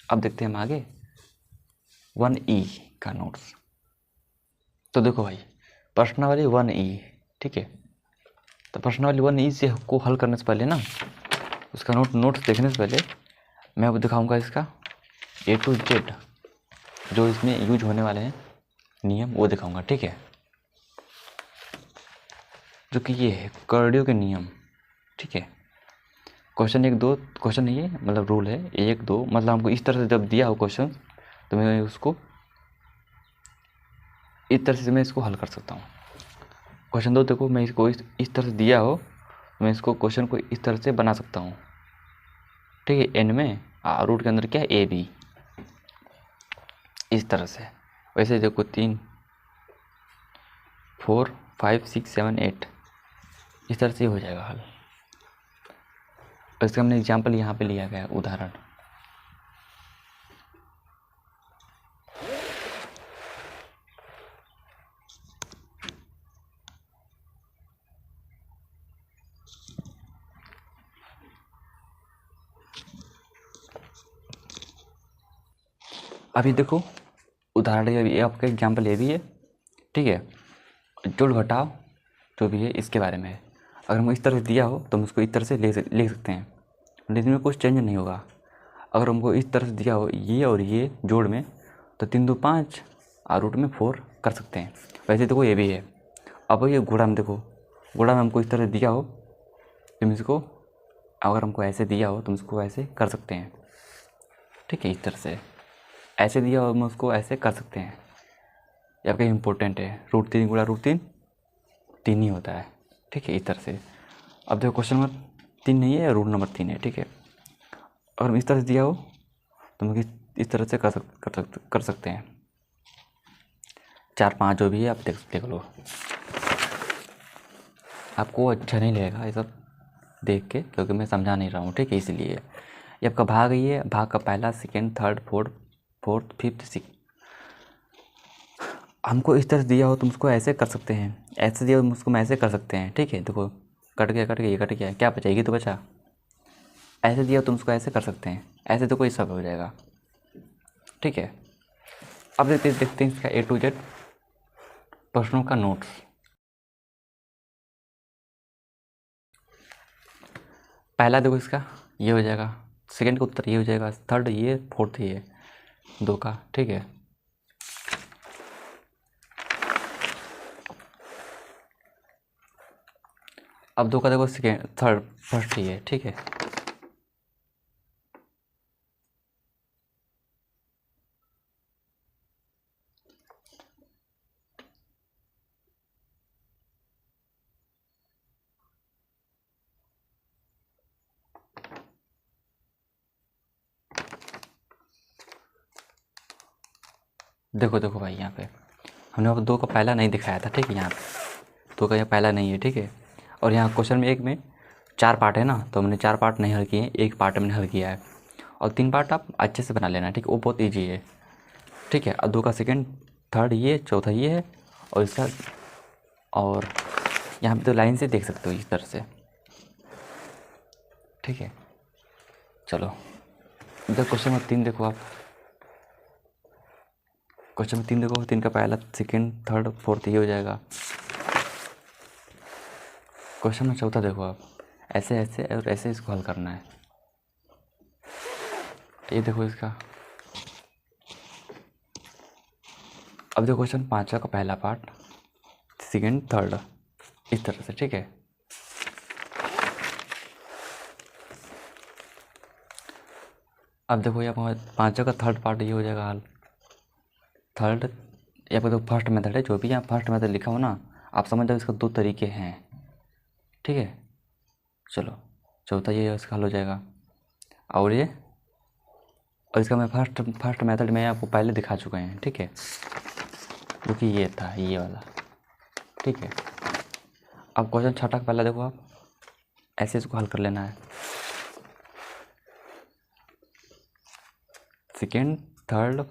अब देखते हैं हम आगे 1E का नोट्स। तो देखो भाई, प्रश्नावली 1E, ठीक है। तो प्रश्नावली 1E से को हल करने से पहले ना, उसका नोट्स देखने से पहले मैं अब दिखाऊंगा इसका A to Z जो इसमें यूज होने वाले हैं नियम, वो दिखाऊंगा, ठीक है। जो कि ये है कार्डियो के नियम, ठीक है। क्वेश्चन 1 2 क्वेश्चन नहीं है, मतलब रूल है 1 2, मतलब हमको इस तरह से जब दिया हो क्वेश्चन तो मैं उसको इस तरह से मैं इसको हल कर सकता हूँ। क्वेश्चन 2 देखो, मैं इसको इस तरह से दिया हो तो मैं इसको क्वेश्चन को इस तरह से बना सकता हूँ, ठीक है। एन में रूट के अंदर क्या है, ए बी, इस तरह से। वैसे देखो 3 4 5 6 7 8 इस तरह से हो जाएगा हल। इसका हमने एग्जाम्पल यहाँ पे लिया गया उदाहरण। अभी देखो उदाहरण, ये आपका एग्जाम्पल ये भी है, ठीक है। जोड़ घटाव जो भी है इसके बारे में है। अगर हमको इस तरह से दिया हो तो हम उसको इस तरह से लिख सकते हैं, लेकिन में कुछ चेंज नहीं होगा। अगर हमको इस तरह से दिया हो ये और ये जोड़ में, तो 3 2 5 और रूट में 4 कर सकते हैं। वैसे देखो ये भी है। अब ये गुणा में देखो, गुणा में हमको इस तरह से दिया हो तो हम इसको, अगर हमको ऐसे दिया हो तो हम इसको ऐसे कर सकते हैं, ठीक है। इस तरह से ऐसे दिया हो हम उसको ऐसे कर सकते हैं। ये आपका इम्पोर्टेंट है, √3 गुणा √3 3 ही होता है, ठीक है, इस तरह से। अब देखो क्वेश्चन नंबर 3 नहीं है, रूट नंबर 3 है, ठीक है। अगर हम इस तरह से दिया हो तो हम इस तरह से कर सकते हैं। 4 5 जो भी है आप देख लो, आपको अच्छा नहीं लगेगा ये सब, देख के, क्योंकि मैं समझा नहीं रहा हूँ, ठीक है, इसलिए ये आपका भाग, ये भाग का पहला, second, third, fourth, fifth, six. हमको इस तरह से दिया हो तुम उसको ऐसे कर सकते हैं, ऐसे दिया हो उसको हम ऐसे कर सकते हैं, ठीक है। देखो कट गया, ये कट गया, क्या बचाएगी तो बचा। ऐसे दिया हो तुम उसको ऐसे कर सकते हैं, ऐसे तो कोई सब हो जाएगा, ठीक है। अब देखते हैं इसका A to Z प्रश्नों का नोट्स। पहला देखो इसका ये हो जाएगा, सेकंड का उत्तर ये हो जाएगा, थर्ड ये, फोर्थ ये, दो का, ठीक है। अब दो का देखो सेकेंड, थर्ड, फर्स्ट ये, ठीक है। देखो देखो भाई, यहाँ पे हमने अब दो का पहला नहीं दिखाया था, ठीक है। यहाँ पे दो का यह पहला नहीं है, ठीक है। और यहाँ क्वेश्चन में एक में 4 पार्ट है ना, तो हमने 4 पार्ट नहीं हल किए हैं, एक पार्ट हमने हल किया है। और 3 पार्ट आप अच्छे से बना लेना, ठीक है, वो बहुत ईजी है, ठीक है। अब दो का सेकेंड, थर्ड ये, चौथा ये है, और इसका, और यहाँ पे तो लाइन से देख सकते हो इस तरह से, ठीक है। चलो इधर क्वेश्चन नंबर 3 देखो आप, क्वेश्चन नंबर 3 देखो, 3 का पहला, सेकेंड, थर्ड, फोर्थ ये हो जाएगा। क्वेश्चन नंबर 4 देखो आप, ऐसे ऐसे और ऐसे इसको हल करना है। ये देखो इसका, अब देखो क्वेश्चन 5 का पहला पार्ट, सेकेंड, थर्ड, इस तरह से, ठीक है। अब देखो यहाँ 5 का थर्ड पार्ट ये हो जाएगा हल। थर्ड यहाँ पर तो फर्स्ट मेथड है, जो भी यहाँ फर्स्ट मेथड लिखा हो ना, आप समझ जाओ इसका 2 तरीके हैं, ठीक है। चलो चौथा ये इसका हल हो जाएगा, और ये, और इसका मैं फर्स्ट मेथड में आपको पहले दिखा चुके हैं, ठीक है, जो कि ये था, ये वाला, ठीक है। अब क्वेश्चन 6 का पहला देखो आप, ऐसे इसको हल कर लेना है, सेकेंड, थर्ड,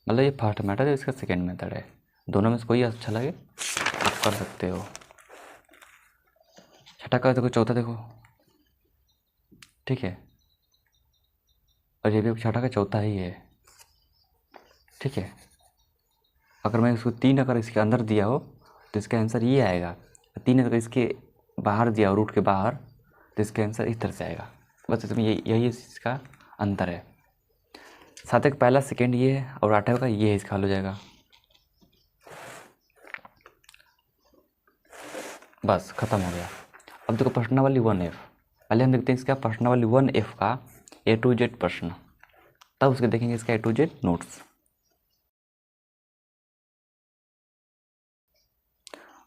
मतलब ये फर्स्ट मेथड है, इसका सेकेंड मेथड है, दोनों में से कोई अच्छा लगे आप कर सकते हो। 6 का देखो, चौथा देखो, ठीक है, और ये भी 6 का चौथा ही है, ठीक है। अगर मैं इसको 3 अगर इसके अंदर दिया हो तो इसका आंसर ये आएगा, 3 अगर इसके बाहर दिया हो, रूट के बाहर, तो इसका आंसर इस तरह से आएगा। बस इसमें यही इसका अंतर है। 7 का पहला, सेकेंड ये है, और 8 का ये है, इसका हल हो जाएगा। बस ख़त्म हो गया। अब देखो प्रश्नावली 1F, पहले हम देखते हैं इसका प्रश्नावली 1F का A to Z प्रश्न, तब उसके देखेंगे इसका A to Z नोट्स।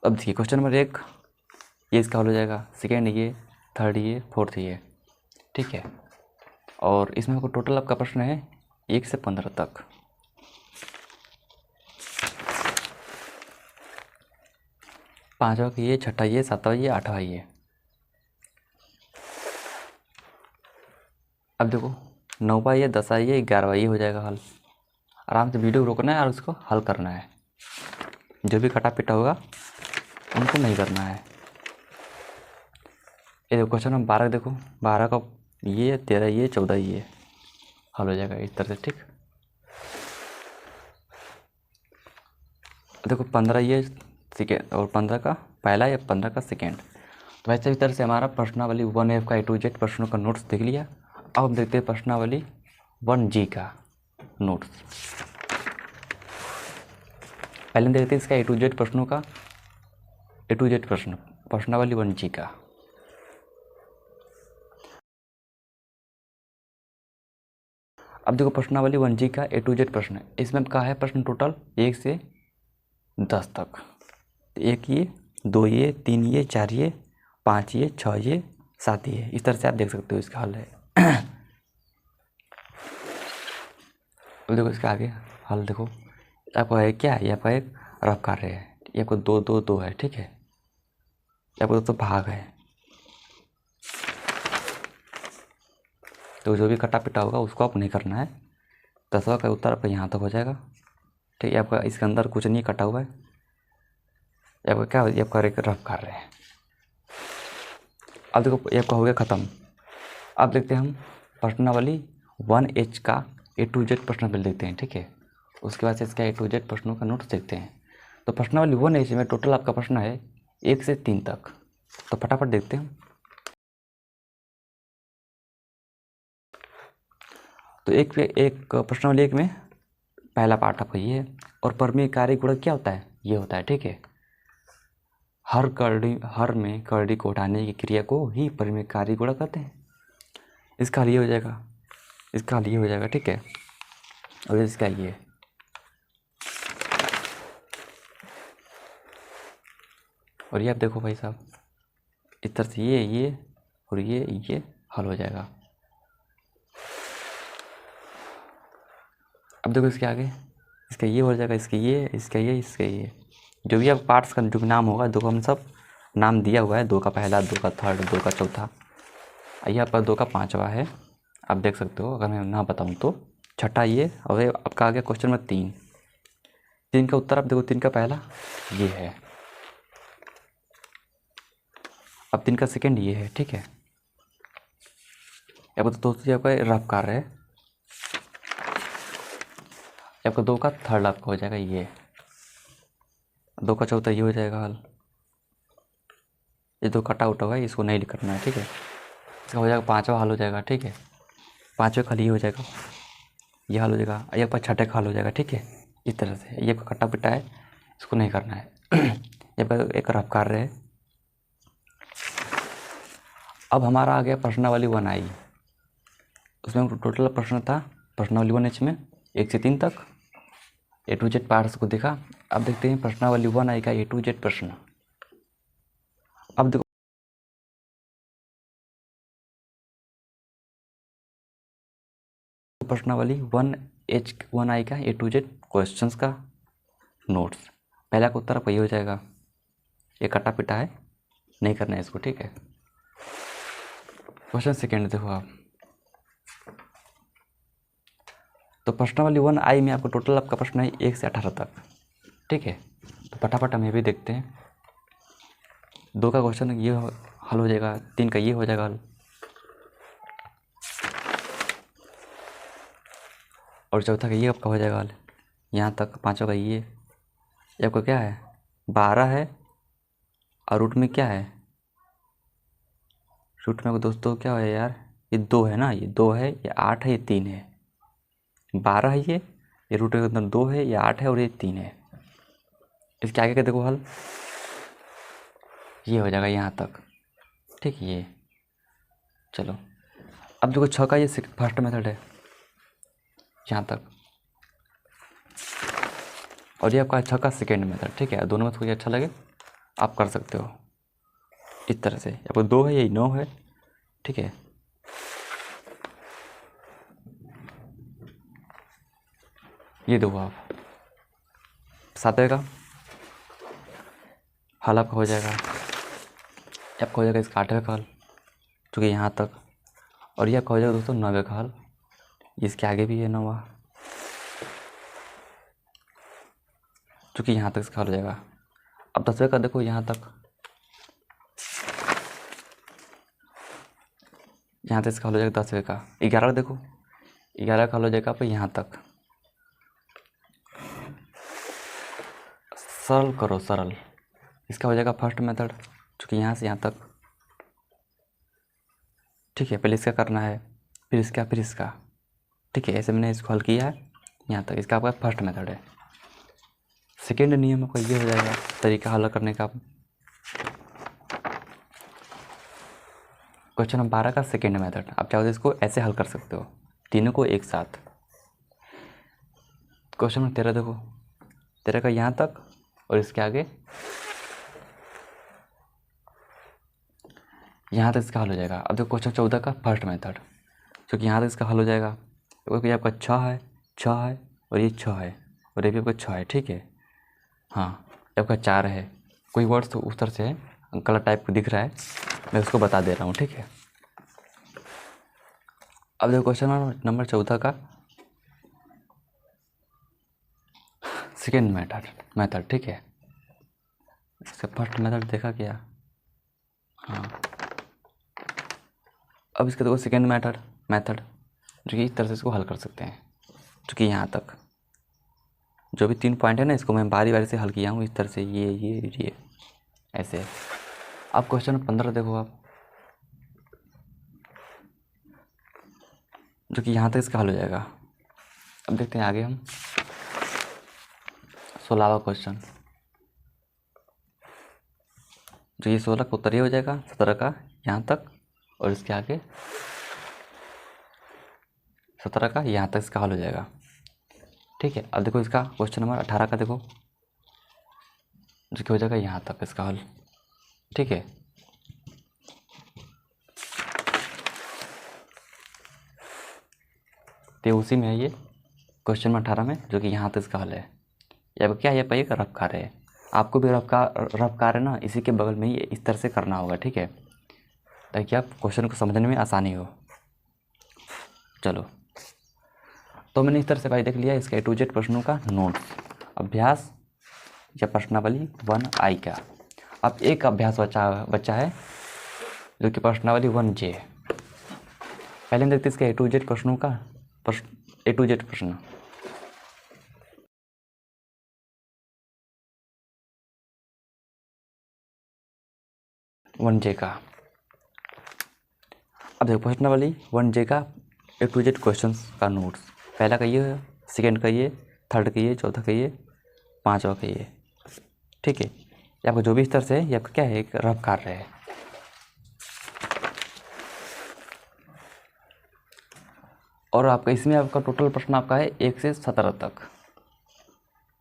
अब देखिए क्वेश्चन नंबर 1 ये इसका हल हो जाएगा, सेकेंड ये, थर्ड ये, फोर्थ ये, ठीक है। और इसमें आपको टोटल आपका प्रश्न है 1 से 15 तक। पाँचवा का ये, छठा ये, सातवां ये, आठवां ये। अब देखो 9वां ये, 10वां ये, 11वां ये हो जाएगा हल। आराम से वीडियो रोकना है और उसको हल करना है, जो भी कटा पिटा होगा उनको नहीं करना है। ये देखो क्वेश्चन नंबर 12 देखो, 12 का ये, 13 ये, 14 ये हल हो जाएगा इस तरह से, ठीक। देखो 15 ये सेकेंड, और 15 का पहला या 15 का सेकेंड। तो वैसे इस तरह से हमारा प्रश्नावली 1F का A to Z प्रश्नों का नोट्स देख लिया। अब हम देखते हैं प्रश्नावली 1G का नोट्स। पहले हम देखते हैं इसका A to Z प्रश्नों का, A to Z प्रश्न, प्रश्नावली 1G का। अब देखो प्रश्नावली 1G का A to Z प्रश्न, इसमें कहा है प्रश्न टोटल 1 से 10 तक। 1 ये, 2 ये, 3 ये, 4 ये, 5 ये, 6 ये, 7 ये, इस तरह से आप देख सकते हो इसका हल है। अब देखो इसका आगे हल देखो, आपको है क्या है, ये आपका एक रफ कार्य है, ये आपको 2 2 2 है, ठीक है, ये आपको दोस्तों भाग है, तो जो भी कटा पिटा होगा उसको आप नहीं करना है। 10वां का उत्तर आपका यहाँ तक हो जाएगा। ठीक है, आपका इसके अंदर कुछ नहीं कटा हुआ है। ये आपका क्या, ये आपका एक रफ कर रहे हैं। अब देखो ये आपका हो गया ख़त्म। अब देखते हैं हम प्रश्नावली 1H का A to Z प्रश्नावली देखते हैं। ठीक है, उसके बाद से इसका A to Z प्रश्नों का नोट्स देखते हैं। तो प्रश्नावली 1H में टोटल आपका प्रश्न है 1 से 3 तक। तो फटाफट देखते हैं। तो एक प्रश्नावली 1 में पहला पार्ट आपका ये है, और परमीय कार्य गुणक क्या होता है, ये होता है। ठीक है, हर में करड़ी को हटाने की क्रिया को ही परमीय कार्य गुणक कहते हैं। इसका हल ये हो जाएगा, इसका हल ये हो जाएगा। ठीक है, और इसका ये, और ये आप देखो भाई साहब, इस तरह से ये और ये हल हो जाएगा। अब देखो इसके आगे, इसका ये हो जाएगा, इसका ये, इसका ये, इसका ये, जो भी आप पार्ट्स का जो भी नाम होगा, 2 का हम सब नाम दिया हुआ है, 2 का पहला, 2 का थर्ड, 2 का चौथा, ये आपका 2 का 5वां है। आप देख सकते हो, अगर मैं ना बताऊँ तो छठा ये, और आपका आ गया क्वेश्चन नंबर 3 का उत्तर। आप देखो 3 का पहला ये है, अब 3 का सेकेंड ये है। ठीक है, अब दोस्तों आपका रफ कार्य है, आपका 2 का थर्ड आपका हो जाएगा ये, 2 का चौथा ये हो जाएगा हल। ये 2 कटा उटा हुआ है, इसको नहीं करना है। ठीक है, इसका हो जाएगा 5वां हल हो जाएगा। ठीक है, 5वें का हल ये हो जाएगा, ये हल हो जाएगा, ये आपका 6ठे का हल हो जाएगा। ठीक है, इस तरह से ये कटा पिटा है, इसको नहीं करना है। ये आपका एक रफ कार्य है। अब हमारा आ गया प्रश्नावली 1I। उसमें टोटल प्रश्न था प्रश्नावली 1H में 1 से 3 तक A to Z पार्ट्स को देखा। अब देखते हैं प्रश्नावली 1I का A to Z प्रश्न। अब देखो प्रश्नावली 1I का A to Z क्वेश्चंस का नोट्स। पहला का उत्तर आपका ये हो जाएगा, ये कटा पिटा है, नहीं करना है इसको। ठीक है, क्वेश्चन सेकेंड देखो आप। तो प्रश्नावली 1I में आपको टोटल आपका प्रश्न है 1 से 18 तक। ठीक है, तो फटाफट हम ये भी देखते हैं। 2 का क्वेश्चन ये हल हो जाएगा, 3 का ये हो जाएगा हल, और चौथा का ये आपका हो जाएगा हल यहाँ तक। 5वां का ये आपका क्या है, 12 है, और रूट में क्या है, रूट में दोस्तों क्या है यार, ये 2 है ना, ये 2 है, ये 8 है, ये 3 है। 12 है ये रूट के अंदर 2 है, ये 8 है, और ये 3 है। इसके आगे का देखो हल, ये हो जाएगा यहाँ तक। ठीक, ये चलो। अब देखो 6 का ये फर्स्ट मेथड है यहाँ तक, और ये आपका 6 का सेकेंड मेथड। ठीक है, दोनों में कोई अच्छा लगे आप कर सकते हो इस तरह से। आपको 2 है, यही 9 है। ठीक है, ये देखो आप 7वें का हल आपका हो जाएगा, आपका हो जाएगा इसका 8वें का हल, चूँकि यहाँ तक, और ये आपका हो जाएगा दोस्तों 9वें का हल। इसके आगे भी है 9वां, चूँकि यहाँ तक इसका हल हो जाएगा। अब 10वें का देखो यहाँ तक, यहाँ तक इसका हल हो जाएगा 10वें का। 11 देखो, 11 का हल हो जाएगा आपका यहाँ तक। सरल करो सरल, इसका हो जाएगा फर्स्ट मेथड, चूँकि यहाँ से यहाँ तक। ठीक है, पहले इसका करना है, फिर इसका, फिर इसका। ठीक है, ऐसे मैंने इसको हल किया है यहाँ तक। इसका आपका फर्स्ट मेथड है। सेकेंड नियम आपका ये हो जाएगा तरीका हल करने का। क्वेश्चन नंबर 12 का सेकेंड मेथड, आप चाहो तो इसको ऐसे हल कर सकते हो, तीनों को एक साथ। क्वेश्चन नंबर 13 देखो, 13 का यहाँ तक, और इसके आगे यहाँ तक इसका हल हो जाएगा। अब देखो क्वेश्चन 14 का फर्स्ट मेथड, क्योंकि यहाँ तक इसका हल हो जाएगा। तो ये आपका 6 है, 6 है, और ये 6 है, और ये भी आपका 6 है। ठीक है, हाँ, आपका 4 है। कोई वर्ड्स तो उस तरह से है, गलत टाइप को दिख रहा है, मैं उसको बता दे रहा हूँ। ठीक है, अब देखो क्वेश्चन नंबर 14 का सेकेंड मेथड ठीक है। इसका फर्स्ट मेथड देखा क्या, हाँ। अब इसका देखो सेकेंड मेथड जो कि इस तरह से इसको हल कर सकते हैं, जो कि यहाँ तक जो भी 3 पॉइंट है ना, इसको मैं बारी बारी से हल किया हूँ इस तरह से, ये ऐसे। अब क्वेश्चन 15 देखो आप, जो कि यहाँ तक इसका हल हो जाएगा। अब देखते हैं आगे हम 16वां क्वेश्चन, जो ये 16 का उत्तर ये हो जाएगा, 17 का यहाँ तक, और इसके आगे 17 का यहाँ तक इसका हल हो जाएगा, ठीक है। अब देखो इसका क्वेश्चन नंबर 18 का देखो, जो कि हो जाएगा यहाँ तक इसका हल, ठीक है। तो उसी में है ये क्वेश्चन नंबर 18 में, जो कि यहाँ तक इसका हल है। अब क्या है, ये रफ कार्य है, आपको भी रफ कार्य ना इसी के बगल में ही इस तरह से करना होगा, ठीक है, ताकि आप क्वेश्चन को समझने में आसानी हो। चलो, तो मैंने इस तरह से भाई देख लिया इसका A to Z प्रश्नों का नोट्स, अभ्यास या प्रश्नावली 1I का। अब एक अभ्यास बचा है जो कि प्रश्नावली 1J है। पहले हम देखते हैं इसका A to Z प्रश्नों का A to Z प्रश्न। वन जे का, अब देखो प्रश्नावली 1J का A to Z क्वेश्चन का नोट्स, पहला का ये, सेकेंड का ये, थर्ड का ये, चौथा का ये, पांचवा का ये, ठीक है। ये आपका जो भी इस तरह से है, ये आपका क्या है, एक रफ कार्य है। और आपका इसमें आपका टोटल प्रश्न आपका है 1 से 17 तक,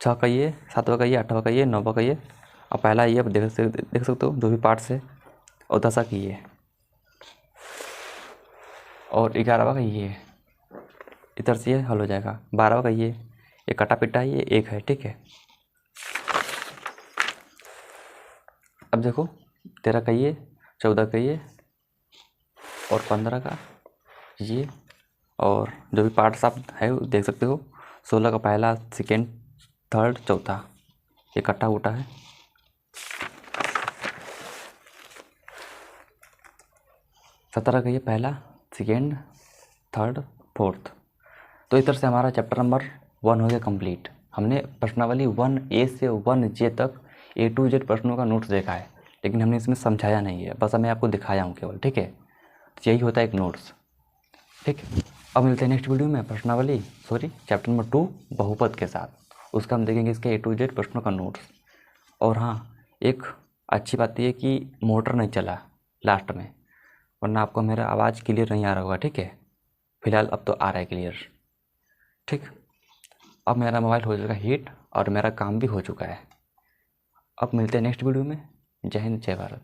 6 का ये, 7वां का ये, 8वां का ये, 9वां का ये, और पहला ये आप देख सकते हो जो भी पार्ट्स है, और 10वां का ये, और 11वां का ये, इधर से ये हल हो जाएगा। 12वां का ये कटा पिटा ये एक है, ठीक है। अब देखो 13 का ये, 14 का ये, और 15 का ये, और जो भी पार्ट्स आप है वो देख सकते हो। 16 का पहला, सेकेंड, थर्ड, चौथा, ये कटा उटा है। 17 का ये पहला, सेकेंड, थर्ड, फोर्थ। तो इस तरह से हमारा चैप्टर नंबर 1 हो गया कंप्लीट। हमने प्रश्नावली 1A से 1J तक A to Z प्रश्नों का नोट्स देखा है, लेकिन हमने इसमें समझाया नहीं है, बस मैं आपको दिखाया हूँ केवल, ठीक है। तो यही होता है एक नोट्स, ठीक है। अब मिलते हैं नेक्स्ट वीडियो में चैप्टर नंबर 2 बहुपद के साथ, उसका हम देखेंगे इसके A to Z प्रश्नों का नोट्स। और हाँ, एक अच्छी बात यह कि मोटर नहीं चला लास्ट में, वरना आपको मेरा आवाज़ क्लियर नहीं आ रहा होगा, ठीक है। फिलहाल अब तो आ रहा है क्लियर, ठीक। अब मेरा मोबाइल हो जाएगा हीट और मेरा काम भी हो चुका है। अब मिलते हैं नेक्स्ट वीडियो में। जय हिंद, जय भारत।